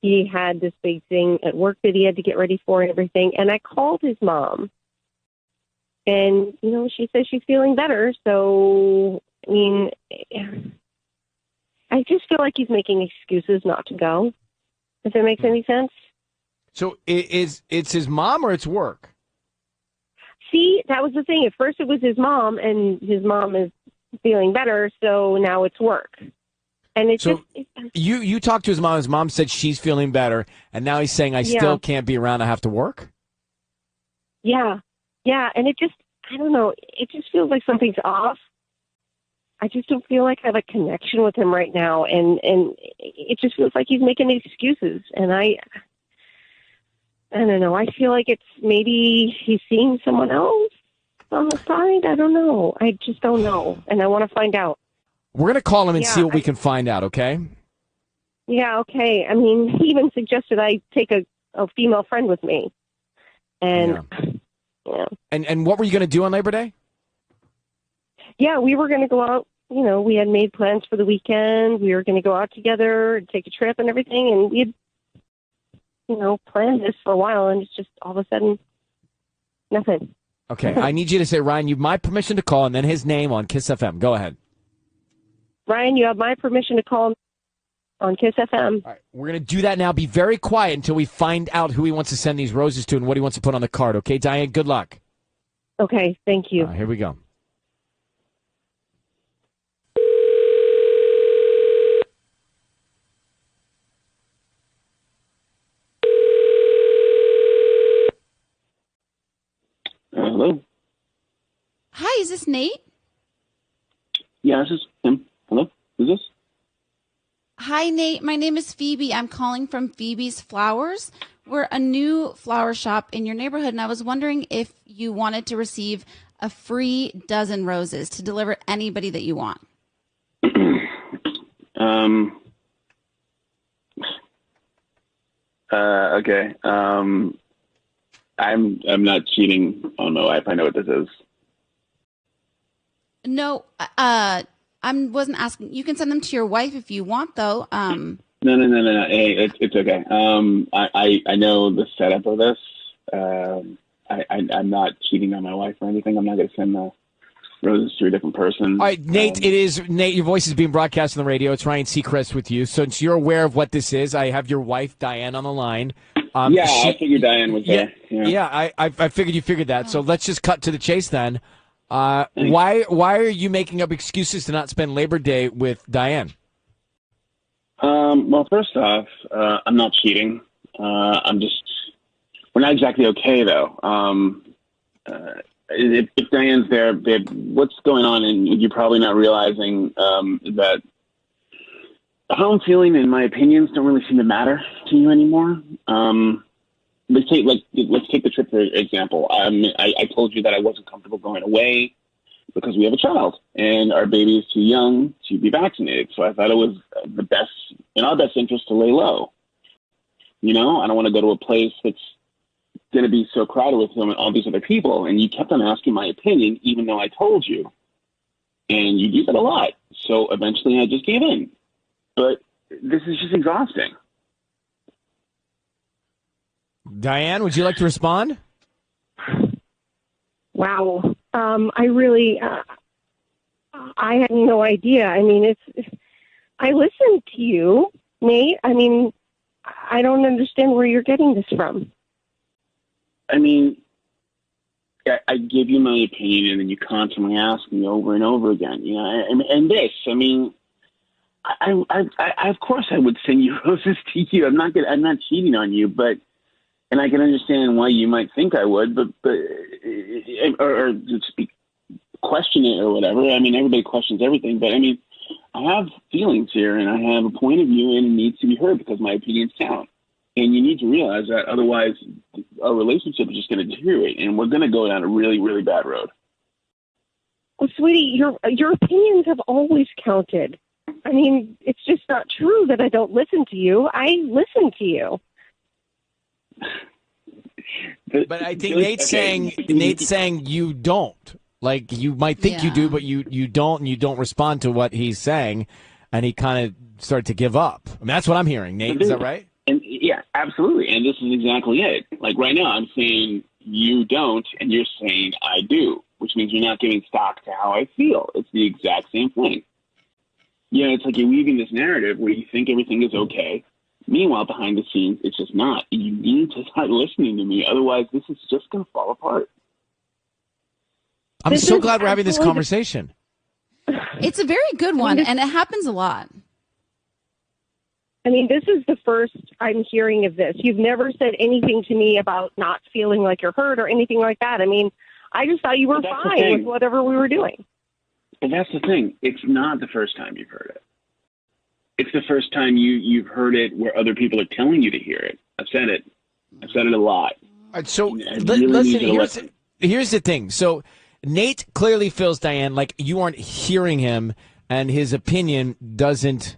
he had this big thing at work that he had to get ready for and everything. And I called his mom. And, she says she's feeling better. So, I mean, I just feel like he's making excuses not to go, if that makes any sense. So it's his mom or it's work? See, that was the thing. At first it was his mom, and his mom is feeling better, so now it's work. And it's so you talked to his mom. His mom said she's feeling better, and now he's saying, I still can't be around. I have to work? Yeah. And it just, I don't know. It just feels like something's off. I just don't feel like I have a connection with him right now, and it just feels like he's making excuses. And I don't know. I feel like it's maybe he's seeing someone else on the side. I don't know. I just don't know, and I want to find out. We're going to call him and see what we can find out, okay? Yeah, okay. I mean, he even suggested I take a female friend with me. And, yeah. And what were you going to do on Labor Day? Yeah, we were going to go out. We had made plans for the weekend. We were going to go out together and take a trip and everything. And we had, planned this for a while, and it's just all of a sudden, nothing. Okay, I need you to say, Ryan, you have my permission to call, and then his name on Kiss FM. Go ahead. Ryan, you have my permission to call on Kiss FM. All right, we're going to do that now. Be very quiet until we find out who he wants to send these roses to and what he wants to put on the card. Okay, Diane, good luck. Okay, thank you. Here we go. Hello? Hi, is this Nate? Yeah, this is him. Hello? Who's this? Hi, Nate. My name is Phoebe. I'm calling from Phoebe's Flowers. We're a new flower shop in your neighborhood, and I was wondering if you wanted to receive a free dozen roses to deliver anybody that you want. Okay. I'm not cheating on my wife. I know what this is. No, I wasn't asking. You can send them to your wife if you want, though. No. Hey, it's okay. I know the setup of this. I'm not cheating on my wife or anything. I'm not going to send the roses to a different person. All right, Nate, it is Nate. Your voice is being broadcast on the radio. It's Ryan Seacrest with you. So you're aware of what this is. I have your wife, Diane, on the line. I figured Diane was there. Yeah, I figured you figured that. So let's just cut to the chase then. Why are you making up excuses to not spend Labor Day with Diane? Well, first off, I'm not cheating. We're not exactly okay though. If Diane's there, babe, what's going on? And you're probably not realizing that how I'm feeling and my opinions don't really seem to matter to you anymore. Let's take the trip for example. I told you that I wasn't comfortable going away because we have a child and our baby is too young to be vaccinated. So I thought it was in our best interest to lay low. I don't want to go to a place that's going to be so crowded with him and all these other people. And you kept on asking my opinion, even though I told you. And you do that a lot. So eventually I just gave in. But this is just exhausting. Diane, would you like to respond? Wow. I really, I had no idea. I mean, I listened to you, Nate. I mean, I don't understand where you're getting this from. I mean, I give you my opinion, and then you constantly ask me over and over again. And this. I mean, I of course I would send you roses to you. I'm not cheating on you, and I can understand why you might think I would, but or just question it or whatever. I mean, everybody questions everything, but I mean, I have feelings here, and I have a point of view, and it needs to be heard because my opinions count. And you need to realize that otherwise our relationship is just going to deteriorate and we're going to go down a really, really bad road. Well, sweetie, your opinions have always counted. I mean, it's just not true that I don't listen to you. I listen to you. But I think Nate's saying you don't. Like, you might think you do, but you don't, and you don't respond to what he's saying, and he kind of started to give up. I mean, that's what I'm hearing. Nate, is that right? And yeah, absolutely. And this is exactly it. Like right now, I'm saying you don't, and you're saying I do, which means you're not giving stock to how I feel. It's the exact same thing. Yeah, it's like you're weaving this narrative where you think everything is okay. Meanwhile, behind the scenes, it's just not. You need to start listening to me. Otherwise, this is just going to fall apart. I'm so glad we're having this conversation. It's a very good one, and it happens a lot. I mean, this is the first I'm hearing of this. You've never said anything to me about not feeling like you're hurt or anything like that. I mean, I just thought you were fine with whatever we were doing. But that's the thing. It's not the first time you've heard it. It's the first time you've heard it where other people are telling you to hear it. I've said it. I've said it a lot. All right, so listen, here's the thing. So Nate clearly feels, Diane, like you aren't hearing him and his opinion doesn't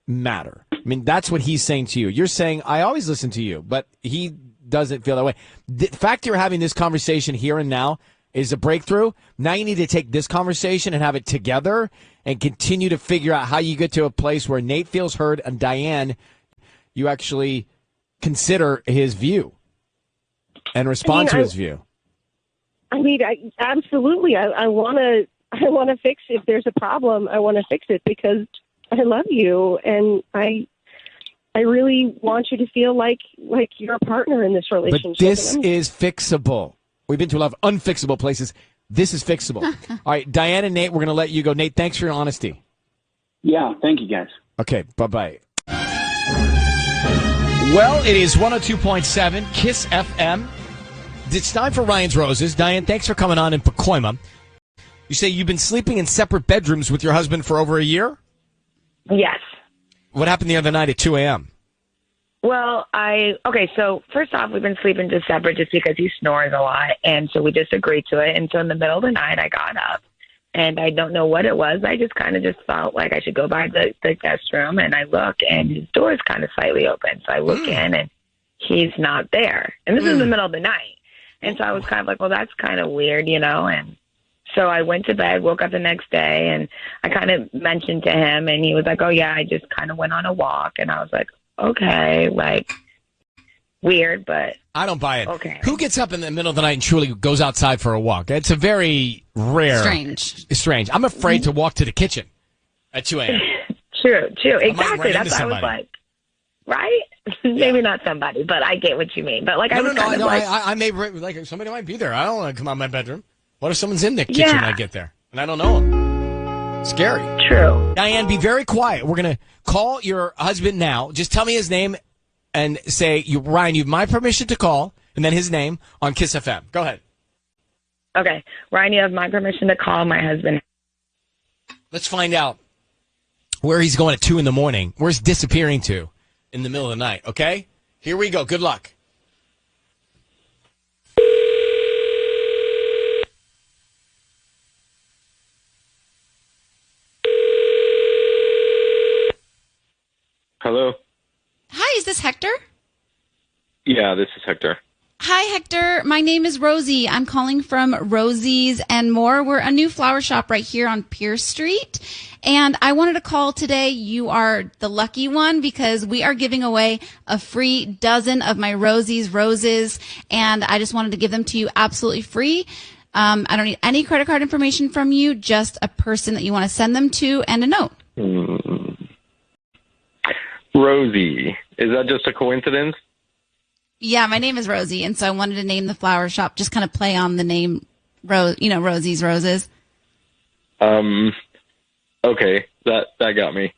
matter. I mean, that's what he's saying to you. You're saying, I always listen to you, but he doesn't feel that way. The fact you're having this conversation here and now is a breakthrough. Now you need to take this conversation and have it together and continue to figure out how you get to a place where Nate feels heard and Diane, you actually consider his view and respond to his view. I mean, absolutely. I want to fix, if there's a problem, I want to fix it because I love you, and I really want you to feel like you're a partner in this relationship. But this is fixable. We've been to a lot of unfixable places. This is fixable. All right, Diane and Nate, we're going to let you go. Nate, thanks for your honesty. Yeah, thank you, guys. Okay, bye-bye. Well, it is 102.7 KISS FM. It's time for Ryan's Roses. Diane, thanks for coming on in Pacoima. You say you've been sleeping in separate bedrooms with your husband for over a year? Yes. What happened the other night at 2 a.m.? Well, so first off, we've been sleeping just separate just because he snores a lot, and so we just agreed to it. And so in the middle of the night, I got up, and I don't know what it was. I just kind of just felt like I should go by the guest room, and I look, and his door is kind of slightly open. So I look in, and he's not there. And this is in the middle of the night. And so I was kind of like, well, that's kind of weird, and so I went to bed, woke up the next day, and I kind of mentioned to him, and he was like, oh, yeah, I just kind of went on a walk. And I was like, okay, like, weird, but I don't buy it. Okay. Who gets up in the middle of the night and truly goes outside for a walk? It's a very rare. Strange. I'm afraid to walk to the kitchen at 2 a.m. True. Exactly. That's what I was like. Right? Maybe not somebody, but I get what you mean. But like, I may, like, somebody might be there. I don't want to come out of my bedroom. What if someone's in the kitchen when I get there and I don't know them? Scary. True. Diane, be very quiet. We're going to call your husband now. Just tell me his name and say, Ryan, you have my permission to call, and then his name on KISS FM. Go ahead. Okay. Ryan, you have my permission to call my husband. Let's find out where he's going at 2 a.m. Where's he disappearing to in the middle of the night, okay? Here we go. Good luck. Hello. Hi, is this Hector? Yeah, this is Hector. Hi, Hector. My name is Rosie. I'm calling from Rosie's and More. We're a new flower shop right here on Pierce Street. And I wanted to call today. You are the lucky one because we are giving away a free dozen of my Rosie's roses. And I just wanted to give them to you absolutely free. I don't need any credit card information from you, just a person that you want to send them to and a note. Rosie. Is that just a coincidence? Yeah, my name is Rosie, and so I wanted to name the flower shop, just kind of play on the name, Rosie's Roses. Okay, that got me.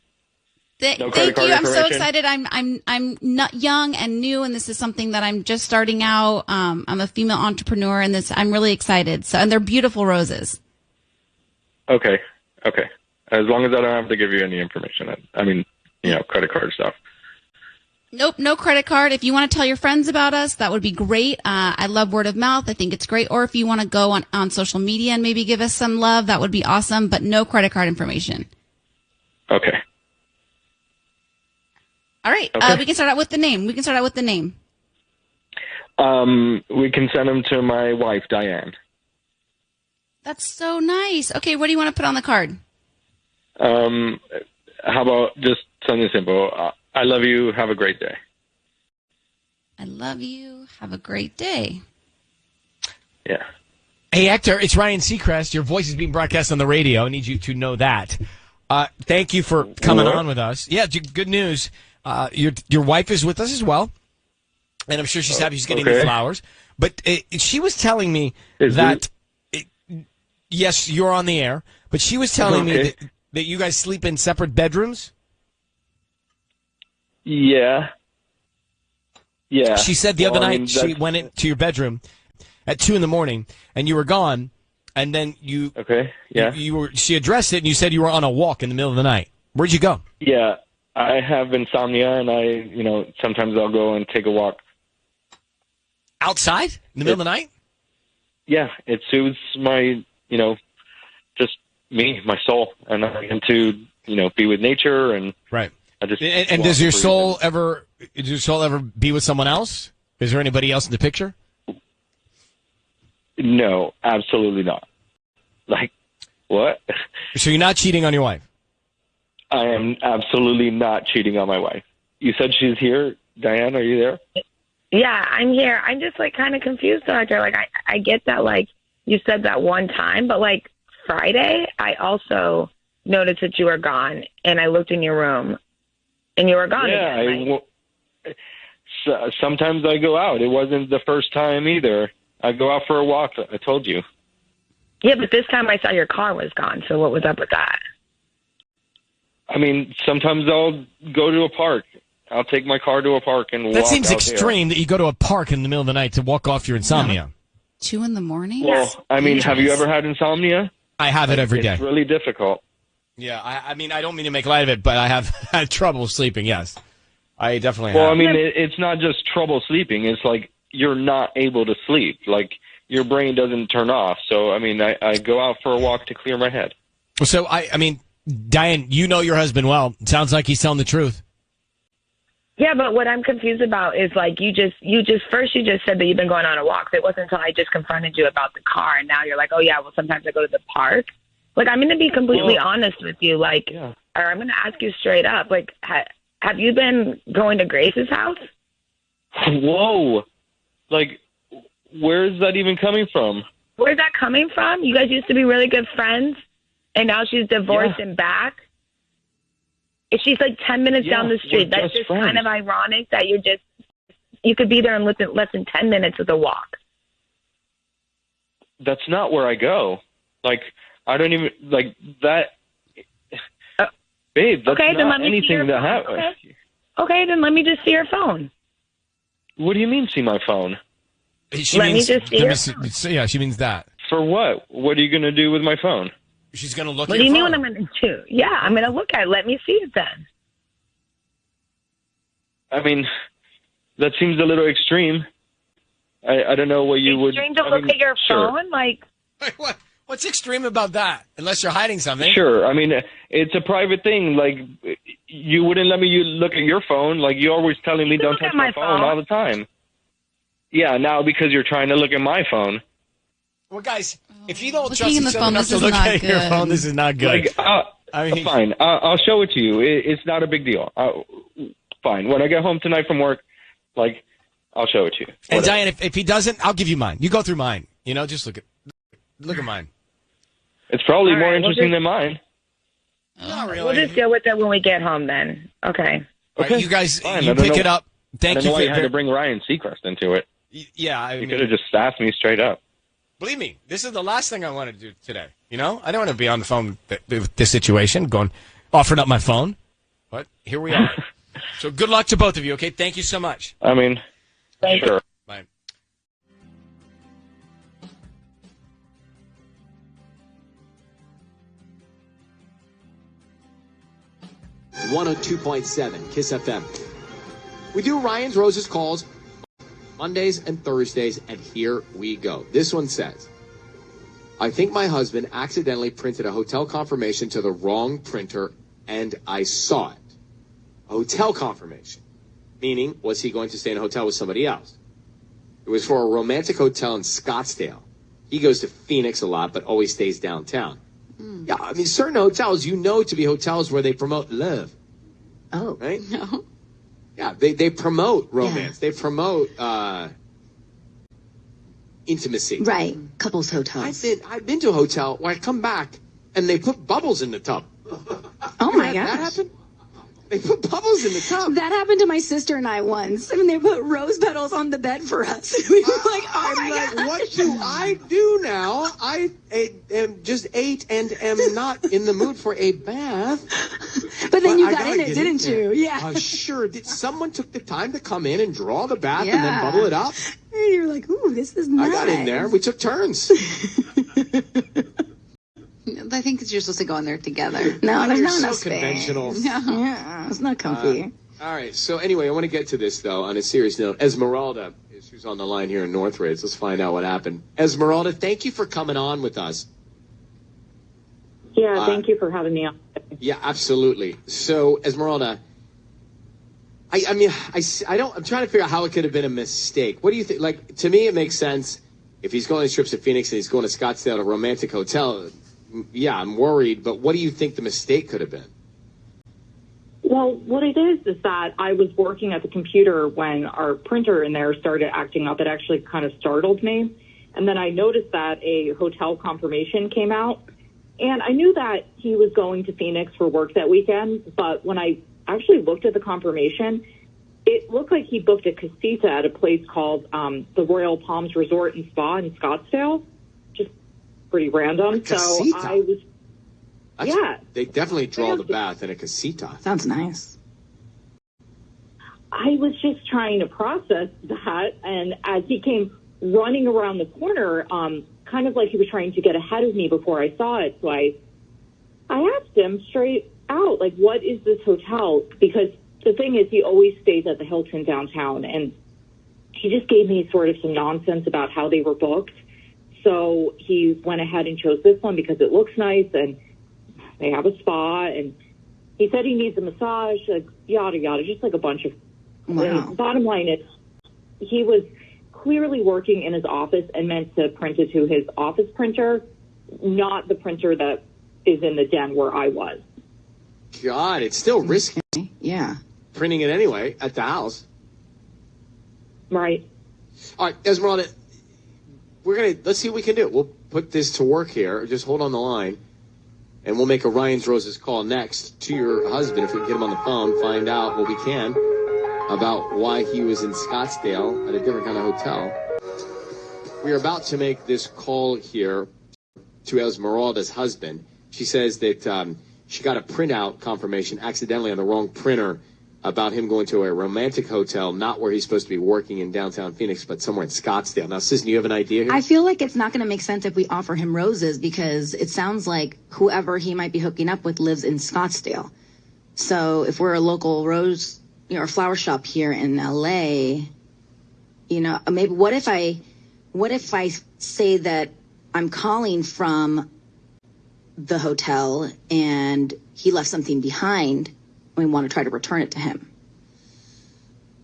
Thank you. I'm so excited. I'm not young and new, and this is something that I'm just starting out. I'm a female entrepreneur, and I'm really excited. So, and they're beautiful roses. Okay. As long as I don't have to give you any information. I mean, credit card stuff. Nope, no credit card. If you want to tell your friends about us, that would be great. I love word of mouth. I think it's great. Or if you want to go on social media and maybe give us some love, that would be awesome. But no credit card information. Okay. All right. Okay. We can start out with the name. We can send them to my wife, Diane. That's so nice. Okay, what do you want to put on the card? How about just something simple? I love you. Have a great day. I love you. Have a great day. Yeah. Hey, Hector, it's Ryan Seacrest. Your voice is being broadcast on the radio. I need you to know that. Thank you for coming on with us. Yeah, good news. Your wife is with us as well, and I'm sure she's happy she's getting the flowers. But she was telling me yes, you're on the air, but she was telling me that you guys sleep in separate bedrooms. Yeah. Yeah. She said the other night she went into your bedroom at 2 a.m. and you were gone, and then you she addressed it and you said you were on a walk in the middle of the night. Where'd you go? Yeah, I have insomnia, and sometimes I'll go and take a walk. Outside? In the middle of the night? Yeah, it soothes my, just me, my soul, and I get to, be with nature, and right. I just and does your soul ever be with someone else? Is there anybody else in the picture? No, absolutely not. Like, what? So you're not cheating on your wife? I am absolutely not cheating on my wife. You said she's here. Diane, are you there? Yeah, I'm here. I'm just kind of confused, Doctor. I get that you said that one time, but Friday, I also noticed that you were gone, and I looked in your room, and you were gone again. Sometimes I go out. It wasn't the first time either. I go out for a walk. I told you. Yeah, but this time I saw your car was gone. So what was up with that? I mean, sometimes I'll go to a park. I'll take my car to a park and walk. That seems out extreme that you go to a park in the middle of the night to walk off your insomnia. 2 a.m? Well, I mean, have you ever had insomnia? I have it every day. It's really difficult. Yeah, I mean, I don't mean to make light of it, but I have had trouble sleeping, yes. I definitely have. Well, I mean, it's not just trouble sleeping. It's you're not able to sleep. Your brain doesn't turn off. So, I mean, I go out for a walk to clear my head. So, I mean, Diane, you know your husband well. It sounds like he's telling the truth. Yeah, but what I'm confused about is you just said that you've been going on a walk. It wasn't until I just confronted you about the car, and now you're like, oh yeah, well sometimes I go to the park. I'm going to be completely honest with you, or I'm going to ask you straight up, have you been going to Grace's house? Whoa, where's that even coming from? Where's that coming from? You guys used to be really good friends, and now she's divorced and back. If she's 10 minutes down the street, that's just kind of ironic that you could be there in less than 10 minutes of the walk. That's not where I go. I don't even, that. Babe, that's not anything that happens. Okay, then let me just see your phone. What do you mean, see my phone? Let me just see Yeah, she means that. For what? What are you going to do with my phone? She's going to look at your phone. What do you mean what I'm going to do? Yeah, I'm going to look at it. Let me see it then. I mean, that seems a little extreme. I don't know what you would... Extreme to look at your phone? What? What's extreme about that? Unless you're hiding something. Sure. I mean, it's a private thing. You wouldn't let me look at your phone. You're always telling me don't touch my phone all the time. Yeah, now because you're trying to look at my phone. Well, guys, if you don't trust each other enough to look at your phone, this is not good. Fine. I'll show it to you. It's not a big deal. Fine. When I get home tonight from work, I'll show it to you. And Diane, if he doesn't, I'll give you mine. You go through mine. Just look at mine. It's probably more interesting than mine. Not really. We'll just deal with it when we get home then. Okay. Okay. You guys, you pick it up. Thank you. I don't know why you had to bring Ryan Seacrest into it. Yeah. You could have just staffed me straight up. Believe me, this is the last thing I want to do today. I don't want to be on the phone with this situation, offering up my phone. But here we are. So good luck to both of you, okay? Thank you so much. I mean, sure. Bye. 102.7 KISS FM. We do Ryan's Roses calls Mondays and Thursdays, and here we go. This one says, I think my husband accidentally printed a hotel confirmation to the wrong printer, and I saw it. A hotel confirmation. Meaning, was he going to stay in a hotel with somebody else? It was for a romantic hotel in Scottsdale. He goes to Phoenix a lot, but always stays downtown. Yeah, I mean, certain hotels, to be hotels where they promote love. Oh. Right? No. Yeah, they promote romance. Yeah. They promote intimacy. Right. Couples hotels. I've been to a hotel where I come back and they put bubbles in the tub. Oh my gosh. That happened? They put bubbles in the tub. That happened to my sister and I once. I mean, they put rose petals on the bed for us. We were like, oh my God. What do I do now? I am just ate and am not in the mood for a bath. But then you got in it, didn't you? Yeah. Sure. Someone took the time to come in and draw the bath and then bubble it up? And you're like, ooh, this is nice. I got in there. We took turns. I think you're supposed to go in there together. No, there's not so enough space. Conventional. No. Yeah, it's not comfy. All right. So anyway, I want to get to this, though, on a serious note. Esmeralda, she's on the line here in Northridge. Let's find out what happened. Esmeralda, thank you for coming on with us. Yeah, thank you for having me on. Yeah, absolutely. So, Esmeralda, I'm trying to figure out how it could have been a mistake. What do you think? Like, to me, it makes sense. If he's going on trips to Phoenix and he's going to Scottsdale, a romantic hotel, yeah, I'm worried. But what do you think the mistake could have been? Well, what it is that I was working at the computer when our printer in there started acting up. It actually kind of startled me. And then I noticed that a hotel confirmation came out. And I knew that he was going to Phoenix for work that weekend. But when I actually looked at the confirmation, it looked like he booked a casita at a place called the Royal Palms Resort and Spa in Scottsdale. Just pretty random. So I was... They definitely draw the bath in a casita. Sounds nice. I was just trying to process that, and as he came running around the corner, kind of like he was trying to get ahead of me before I saw it, so I asked him straight out, like, what is this hotel? Because the thing is, he always stays at the Hilton downtown, and he just gave me sort of some nonsense about how they were booked. So he went ahead and chose this one because it looks nice, and they have a spa, and he said he needs a massage, like, yada, yada, just like a bunch of... Wow. Bottom line is, he was clearly working in his office and meant to print it to his office printer, not the printer that is in the den where I was. God, it's still risky. Yeah. Printing it anyway at the house. Right. All right, Esmeralda, let's see what we can do. We'll put this to work here. Just hold on the line. And we'll make a Ryan's Roses call next to your husband if we can get him on the phone, find out what we can about why he was in Scottsdale at a different kind of hotel. We are about to make this call here to Esmeralda's husband. She says that she got a printout confirmation accidentally on the wrong printer about him going to a romantic hotel, not where he's supposed to be working in downtown Phoenix, but somewhere in Scottsdale. Now, Susan, you have an idea here? I feel like it's not going to make sense if we offer him roses because it sounds like whoever he might be hooking up with lives in Scottsdale. So if we're a local rose, or flower shop here in LA, maybe what if I say that I'm calling from the hotel and he left something behind? We want to try to return it to him.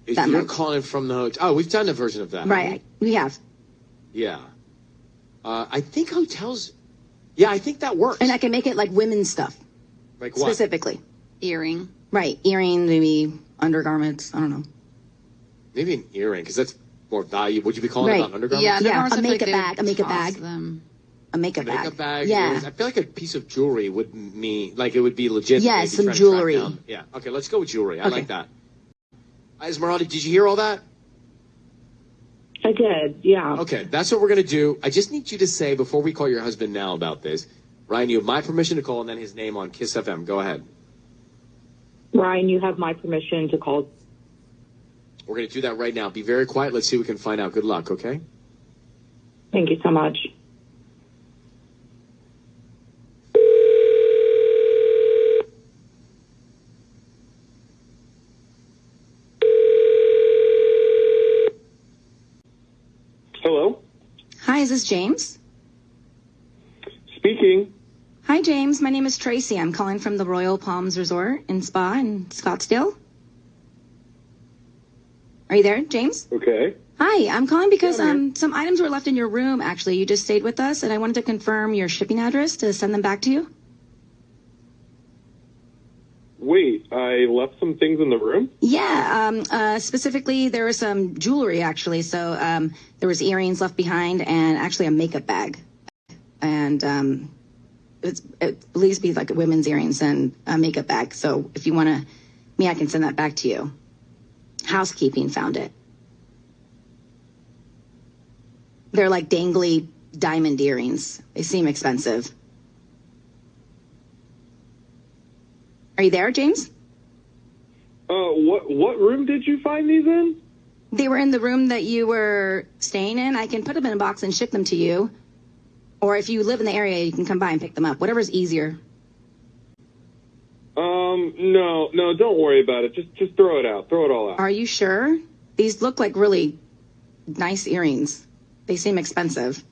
If you're calling from the hotel. Oh, we've done a version of that. Right. We have. Yeah. I think hotels. Yeah, I think that works. And I can make it like women's stuff. Like what? Specifically. Earring. Right. Earring, maybe undergarments. I don't know. Maybe an earring, because that's more valuable. Would you be calling it about undergarments? Yeah, a makeup bag. A makeup bag. A makeup bag. Makeup bag. Yeah. Earrings. I feel like a piece of jewelry would mean, like it would be legit. Yeah, maybe some trying to track jewelry. down. Yeah. Okay, let's go with jewelry. I like that. Esmeralda, did you hear all that? I did, yeah. Okay, that's what we're going to do. I just need you to say, before we call your husband now about this, Ryan, you have my permission to call and then his name on Kiss FM. Go ahead. Ryan, you have my permission to call. We're going to do that right now. Be very quiet. Let's see what we can find out. Good luck, okay? Thank you so much. Hi, is this James? Speaking. Hi, James. My name is Tracy. I'm calling from the Royal Palms Resort and Spa in Scottsdale. Are you there, James? Okay. Hi, I'm calling because some items were left in your room, actually. You just stayed with us, and I wanted to confirm your shipping address to send them back to you. Wait, I left some things in the room? Yeah, specifically, there was some jewelry, actually. So there was earrings left behind and actually a makeup bag. And it believes to be like women's earrings and a makeup bag. So if you want I can send that back to you. Housekeeping found it. They're like dangly diamond earrings. They seem expensive. Are you there, James? What room did you find these in? They were in the room that you were staying in. I can put them in a box and ship them to you. Or if you live in the area, you can come by and pick them up. Whatever's easier. No, don't worry about it. Just throw it out. Throw it all out. Are you sure? These look like really nice earrings. They seem expensive.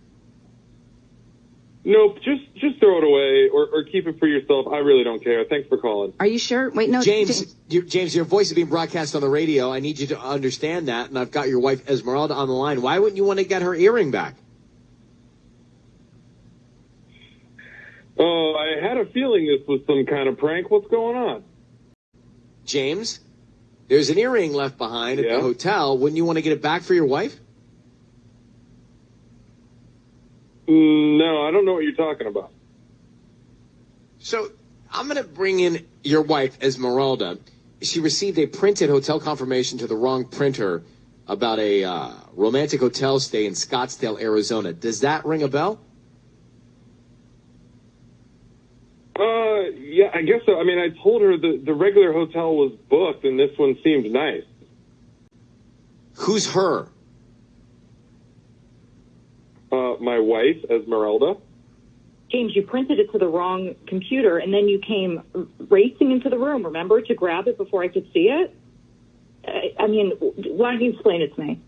Nope, just throw it away or keep it for yourself. I really don't care. Thanks for calling. Are you sure? Wait, no. James, your voice is being broadcast on the radio. I need you to understand that, and I've got your wife Esmeralda on the line. Why wouldn't you want to get her earring back? Oh, I had a feeling this was some kind of prank. What's going on? James, there's an earring left behind at the hotel. Wouldn't you want to get it back for your wife? No, I don't know what you're talking about. So I'm going to bring in your wife, Esmeralda. She received a printed hotel confirmation to the wrong printer about a romantic hotel stay in Scottsdale, Arizona. Does that ring a bell? Yeah, I guess so. I mean, I told her the regular hotel was booked, and this one seemed nice. Who's her? My wife, Esmeralda. James, you printed it to the wrong computer, and then you came racing into the room, remember, to grab it before I could see it? I mean, why don't you explain it to me?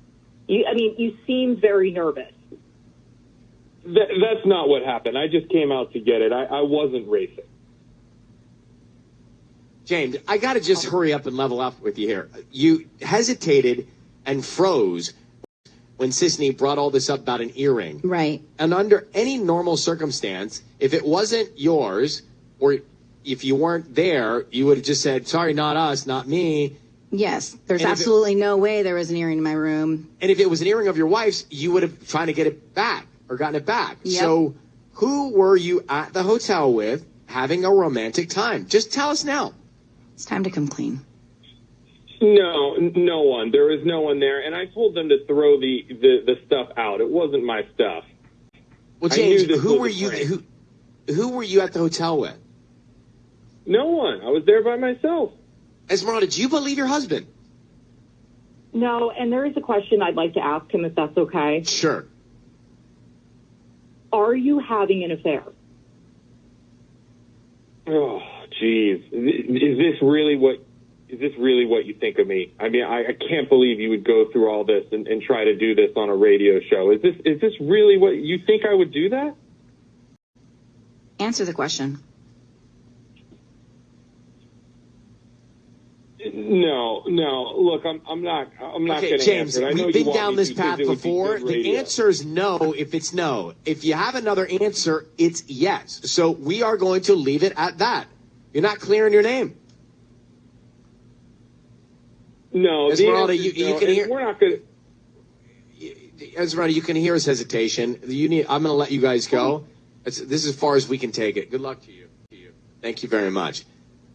You seemed very nervous. That's not what happened. I just came out to get it. I wasn't racing. James, I got to just hurry up and level up with you here. You hesitated and froze when Sisney brought all this up about an earring. Right. And under any normal circumstance, if it wasn't yours, or if you weren't there, you would have just said, sorry, not us, not me. Yes. There's absolutely no way there was an earring in my room. And if it was an earring of your wife's, you would have tried to get it back or gotten it back. Yep. So who were you at the hotel with having a romantic time? Just tell us now. It's time to come clean. No one. There was no one there, and I told them to throw the stuff out. It wasn't my stuff. Well, James, who were you at the hotel with? No one. I was there by myself. Esmeralda, do you believe your husband? No, and there is a question I'd like to ask him, if that's okay. Sure. Are you having an affair? Oh, geez. Is this really what you think of me? I mean, I can't believe you would go through all this and try to do this on a radio show. Is this really what you think I would do that? Answer the question. No. Look, I'm not Okay, going to James, answer it. I know we've you been want down me this to, path 'cause it would be before. good The radio. answer is no if it's no. If you have another answer, it's yes. So we are going to leave it at that. You're not clearing your name. No, Esmeralda, the answer is you no, can and hear. We're not going to. Esmeralda, you can hear his hesitation. I'm going to let you guys go. This is as far as we can take it. Good luck to you. Thank you very much.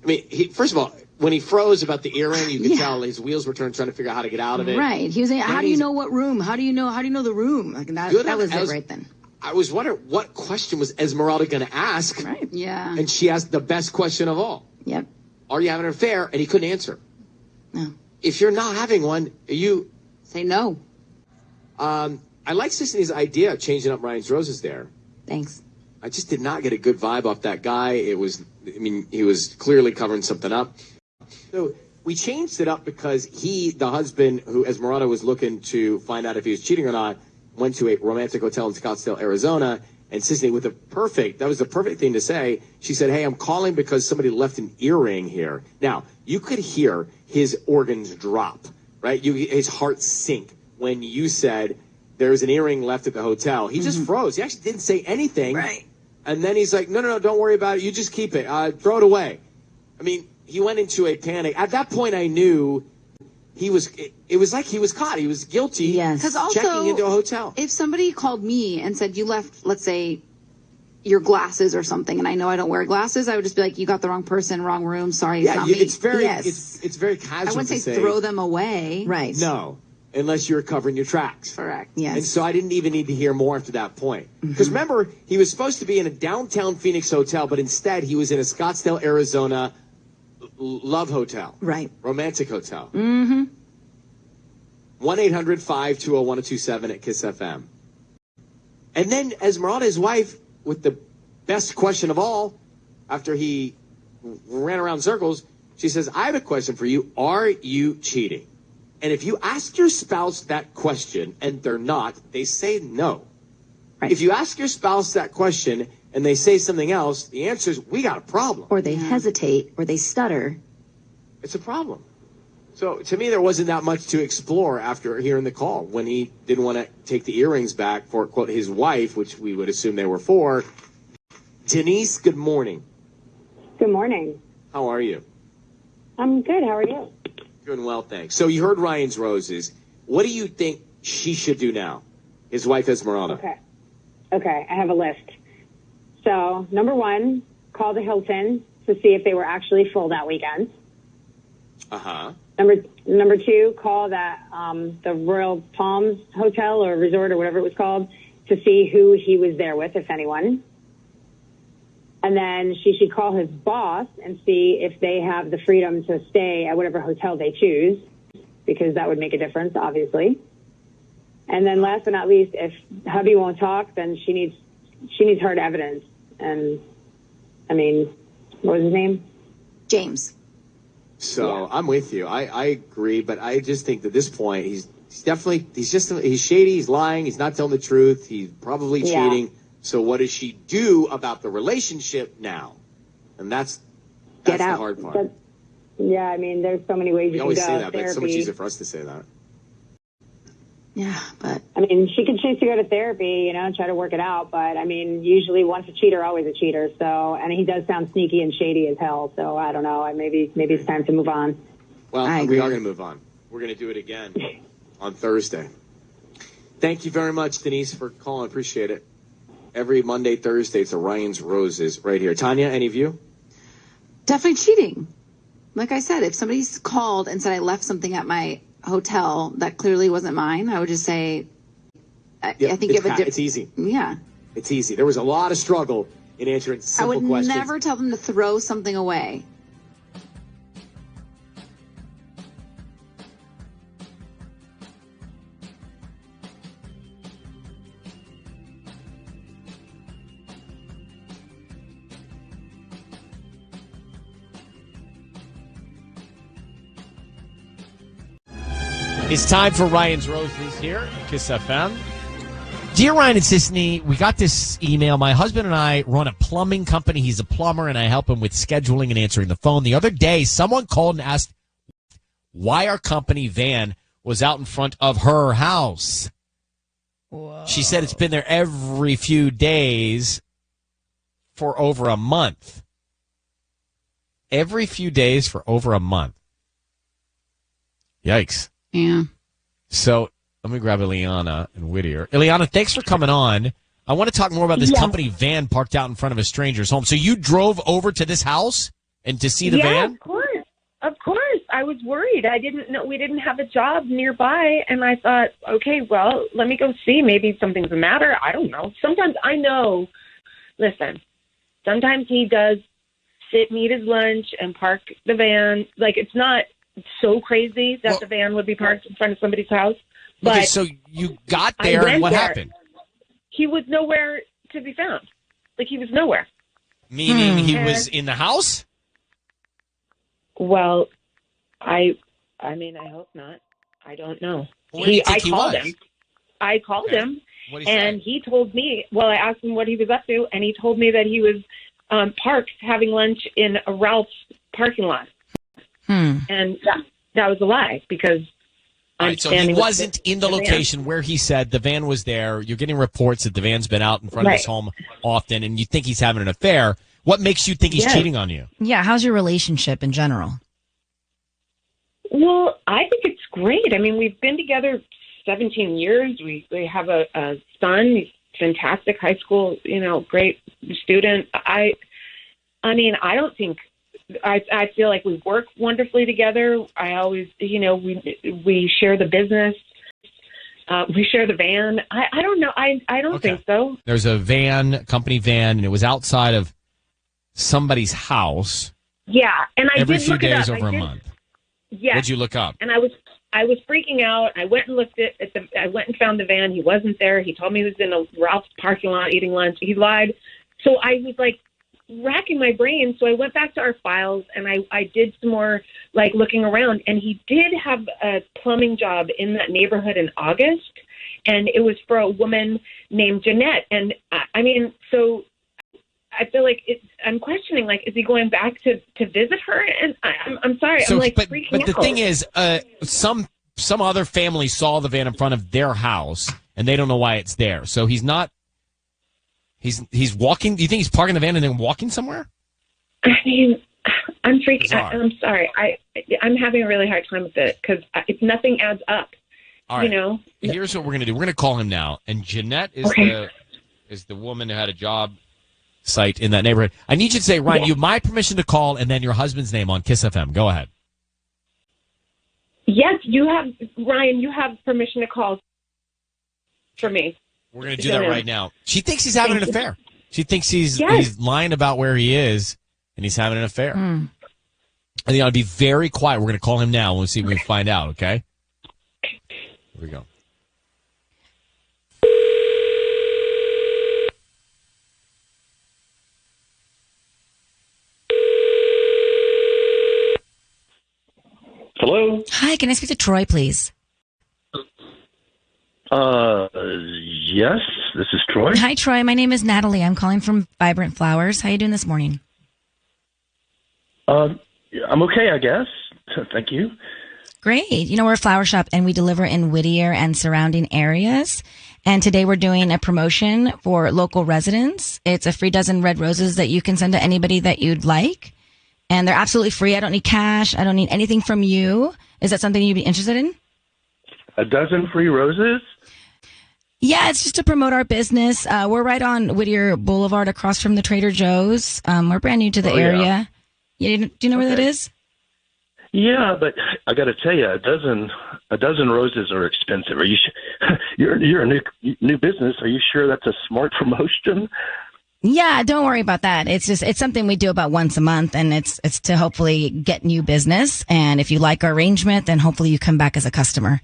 I mean, first of all, when he froze about the earring, you could tell his wheels were turned, trying to figure out how to get out of it. Right. He was saying, how do you know what room? How do you know the room? Like that was it right then. I was wondering, what question was Esmeralda going to ask? Right. Yeah. And she asked the best question of all. Yep. Are you having an affair? And he couldn't answer. No. If you're not having one, you say no. I like Sisney's idea of changing up Ryan's roses there. Thanks. I just did not get a good vibe off that guy. He was clearly covering something up. So we changed it up because the husband who Esmeralda was looking to find out if he was cheating or not, went to a romantic hotel in Scottsdale, Arizona, and Sisney that was the perfect thing to say. She said, hey, I'm calling because somebody left an earring here. Now, you could hear his organs drop, right? His heart sink when you said there's an earring left at the hotel. He just froze. He actually didn't say anything. Right. And then he's like, no, don't worry about it. You just keep it. Throw it away. I mean, he went into a panic. At that point, I knew it was like he was caught. He was guilty. Yes. Because also, checking into a hotel. If somebody called me and said you left, let's say, your glasses or something, and I know I don't wear glasses, I would just be like, you got the wrong person, wrong room. Sorry, it's not me. It's very, it's very casual. I wouldn't to say throw them away. Right. No, unless you're covering your tracks. Correct. Yes. And so I didn't even need to hear more after that point. Because remember, he was supposed to be in a downtown Phoenix hotel, but instead he was in a Scottsdale, Arizona love hotel. Right. Romantic hotel. Mm-hmm. 1-800-520-1027 at KISS FM. And then Esmeralda, his wife, with the best question of all, after he ran around in circles, she says, I have a question for you. Are you cheating? And if you ask your spouse that question and they're not, they say no. Right. If you ask your spouse that question and they say something else, the answer is, we got a problem. Or they hesitate, or they stutter. It's a problem. So to me, there wasn't that much to explore after hearing the call when he didn't want to take the earrings back for, quote, his wife, which we would assume they were for. Denise, good morning. Good morning. How are you? I'm good. How are you? Doing well, thanks. So you heard Ryan's roses. What do you think she should do now? His wife, Esmeralda. Okay, I have a list. So, number one, call the Hilton to see if they were actually full that weekend. Uh-huh. Number two, call that the Royal Palms Hotel or Resort or whatever it was called to see who he was there with, if anyone. And then she should call his boss and see if they have the freedom to stay at whatever hotel they choose, because that would make a difference, obviously. And then last but not least, if hubby won't talk, then she needs hard evidence. And, I mean, what was his name? James. So I'm with you. I agree, but I just think that at this point, he's shady, he's lying, he's not telling the truth, he's probably cheating. So what does she do about the relationship now? And that's the hard part. Yeah, I mean, there's so many ways you can go. We always say that, Therapy. but it's so much easier for us to say that. Yeah, but I mean, she could choose to go to therapy, and try to work it out. But I mean, usually once a cheater, always a cheater. So, and he does sound sneaky and shady as hell. So I don't know. Maybe it's time to move on. Well, we are going to move on. We're going to do it again on Thursday. Thank you very much, Denise, for calling. Appreciate it. Every Monday, Thursday, it's Orion's Roses right here. Tanya, any of you? Definitely cheating. Like I said, if somebody's called and said I left something at my hotel that clearly wasn't mine, I would just say, I think you have a it's easy. Yeah. It's easy. There was a lot of struggle in answering simple questions. I would never tell them to throw something away. It's time for Ryan's Roses here at KISS FM. Dear Ryan and Sisney, we got this email. My husband and I run a plumbing company. He's a plumber, and I help him with scheduling and answering the phone. The other day, someone called and asked why our company van was out in front of her house. Whoa. She said it's been there every few days for over a month. Every few days for over a month. Yikes. Yeah. So let me grab Ileana and Whittier. Ileana, thanks for coming on. I want to talk more about this company van parked out in front of a stranger's home. So you drove over to this house and to see the van? Of course. Of course. I was worried. I didn't know we didn't have a job nearby. And I thought, okay, well, let me go see. Maybe something's the matter. I don't know. Sometimes I know. Listen, sometimes he does sit and eat his lunch and park the van. Like, it's not so crazy that the van would be parked in front of somebody's house. But okay, so you got there, and what happened? He was nowhere to be found. Like, he was nowhere. Meaning he was in the house? Well, I mean, I hope not. I don't know. Where do you think I called was? him. I called him, What'd he and he told me. Well, I asked him what he was up to, and he told me that he was parked having lunch in a Ralph's parking lot, and that was a lie because. All right, so he wasn't in the location where he said the van was there. You're getting reports that the van's been out in front of his home often, and you think he's having an affair. What makes you think he's cheating on you? Yeah, how's your relationship in general? Well, I think it's great. I mean, we've been together 17 years. We have a son. He's fantastic high school, great student. I mean, I don't think. I feel like we work wonderfully together. I always, we share the business. We share the van. I don't know. I don't think so. There's a van, company van, and it was outside of somebody's house. Yeah, and I every did few look it days up. over a month. Yeah. What'd you look up? And I was freaking out. I went and looked I went and found the van. He wasn't there. He told me he was in a Ralph's parking lot eating lunch. He lied. So I was like racking my brain. So I went back to our files and I did some more like looking around, and he did have a plumbing job in that neighborhood in August, and it was for a woman named Jeanette. And I mean, so I feel like I'm questioning, like, is he going back to visit her? And I'm sorry, So, I'm like but freaking out. the thing is, some other family saw the van in front of their house, and they don't know why it's there. So he's not. He's walking. Do you think he's parking the van and then walking somewhere? I mean, I'm freaking. I'm sorry. I'm having a really hard time with it because nothing adds up. All right. Here's what we're gonna do. We're gonna call him now, and Jeanette is the woman who had a job site in that neighborhood. I need you to say, Ryan, you have my permission to call, and then your husband's name on Kiss FM. Go ahead. Yes, you have, Ryan. You have permission to call for me. We're going to do that right now. She thinks he's having an affair. She thinks he's lying about where he is, and he's having an affair. I think I'll be very quiet. We're going to call him now. We'll see if we can find out, okay? Here we go. Hello? Hi, can I speak to Troy, please? Yes, this is Troy. Hi, Troy. My name is Natalie. I'm calling from Vibrant Flowers. How you doing this morning? I'm okay, I guess. Thank you. Great. We're a flower shop, and we deliver in Whittier and surrounding areas. And today we're doing a promotion for local residents. It's a free dozen red roses that you can send to anybody that you'd like. And they're absolutely free. I don't need cash. I don't need anything from you. Is that something you'd be interested in? A dozen free roses? Yeah, it's just to promote our business. We're right on Whittier Boulevard across from the Trader Joe's. We're brand new to the area. Yeah. Do you know where that is? Yeah, but I got to tell you, a dozen roses are expensive. Are you? You're a new business. Are you sure that's a smart promotion? Yeah, don't worry about that. It's something we do about once a month, and it's to hopefully get new business. And if you like our arrangement, then hopefully you come back as a customer.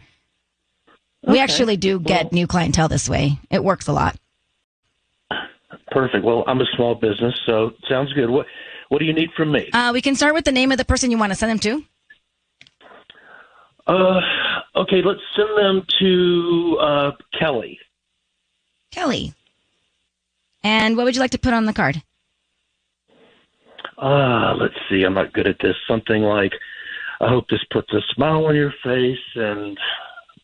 We actually do get new clientele this way. It works a lot. Perfect. Well, I'm a small business, so sounds good. What do you need from me? We can start with the name of the person you want to send them to. Okay, let's send them to Kelly. Kelly. And what would you like to put on the card? Let's see. I'm not good at this. Something like, I hope this puts a smile on your face and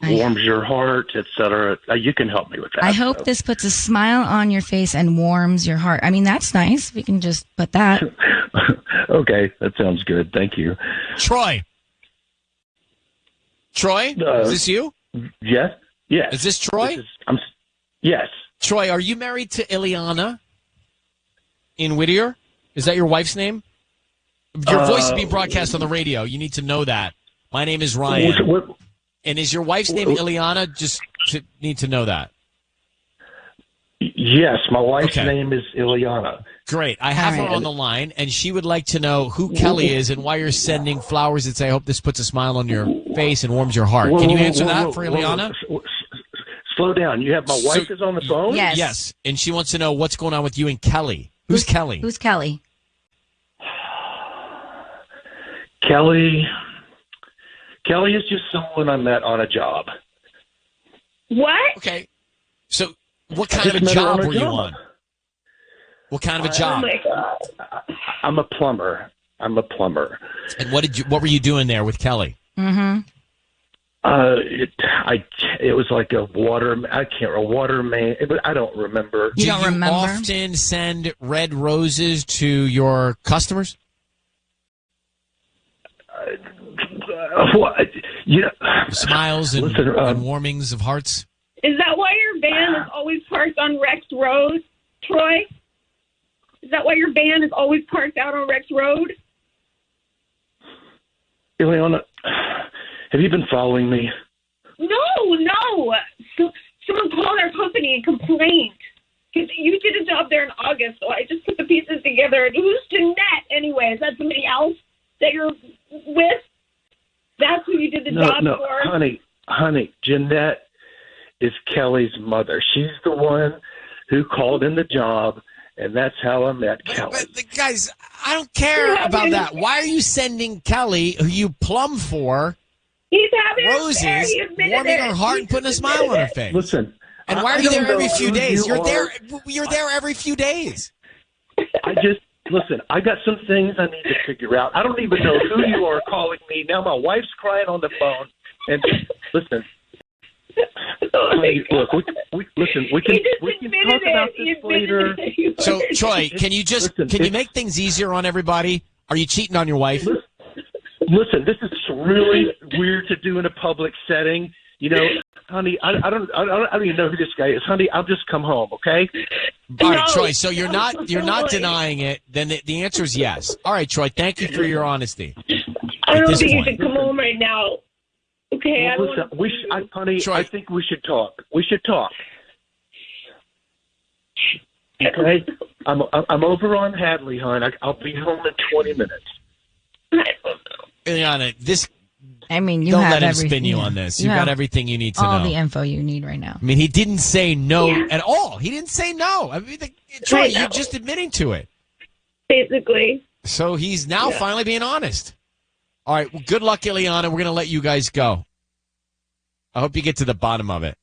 warms your heart, etc. You can help me with that. I hope this puts a smile on your face and warms your heart. I mean, that's nice. We can just put that. Okay, that sounds good. Thank you. Troy, is this you? Yes. Is this Troy? Yes. Troy, are you married to Ileana in Whittier? Is that your wife's name? Your voice is being broadcast on the radio. You need to know that. My name is Ryan. And is your wife's name Ileana? Just need to know that. Yes, my wife's name is Ileana. Great. I have her on the line, and she would like to know who Kelly is and why you're sending flowers that say, I hope this puts a smile on your face and warms your heart. Can you answer that for Ileana? Slow down. You have my wife is on the phone? Yes. And she wants to know what's going on with you and Kelly. Who's Kelly? Who's Kelly? Kelly is just someone I met on a job. What? Okay. So what kind of a job were you on? What kind of a job? Oh my God. I'm a plumber. I'm a plumber. And what were you doing there with Kelly? Mm-hmm. It was like a water main. I don't remember. Do you often send red roses to your customers? Smiles and, and warmings of hearts. Is that why your van is always parked on Rex Road, Troy? Is that why your van is always parked out on Rex Road? Ileana, have you been following me? No. So, someone called our company and complained. Because you did a job there in August, so I just put the pieces together. And who's Jeanette, anyway? Is that somebody else that you're with? That's who you did the job for? Honey, Jeanette is Kelly's mother. She's the one who called in the job, and that's how I met Kelly. But guys, I don't care about that. Why are you sending Kelly, who you plumb for, roses, warming her heart and putting a smile on her face? Listen. And why are you there every few days? You're there every few days. Listen, I got some things I need to figure out. I don't even know who you are calling me. Now my wife's crying on the phone. And listen, honey, look, we can talk about this later. So, Troy, can you make things easier on everybody? Are you cheating on your wife? Listen, this is really weird to do in a public setting. You know, honey, I don't even know who this guy is. Honey, I'll just come home, okay? All right, Troy. So you're not denying it. Then the answer is yes. All right, Troy. Thank you for your honesty. I don't think you should come home right now. Okay. Well, listen, honey, Troy, I think we should talk. We should talk. Okay. I'm over on Hadley, hon. I'll be home in 20 minutes. Ileana, this. I mean, you don't have let him everything. spin you on this. You've got everything you need to know. All the info you need right now. I mean, he didn't say no at all. He didn't say no. I mean, Troy, you're just admitting to it. Basically. So he's now finally being honest. All right. Well, good luck, Ileana. We're going to let you guys go. I hope you get to the bottom of it.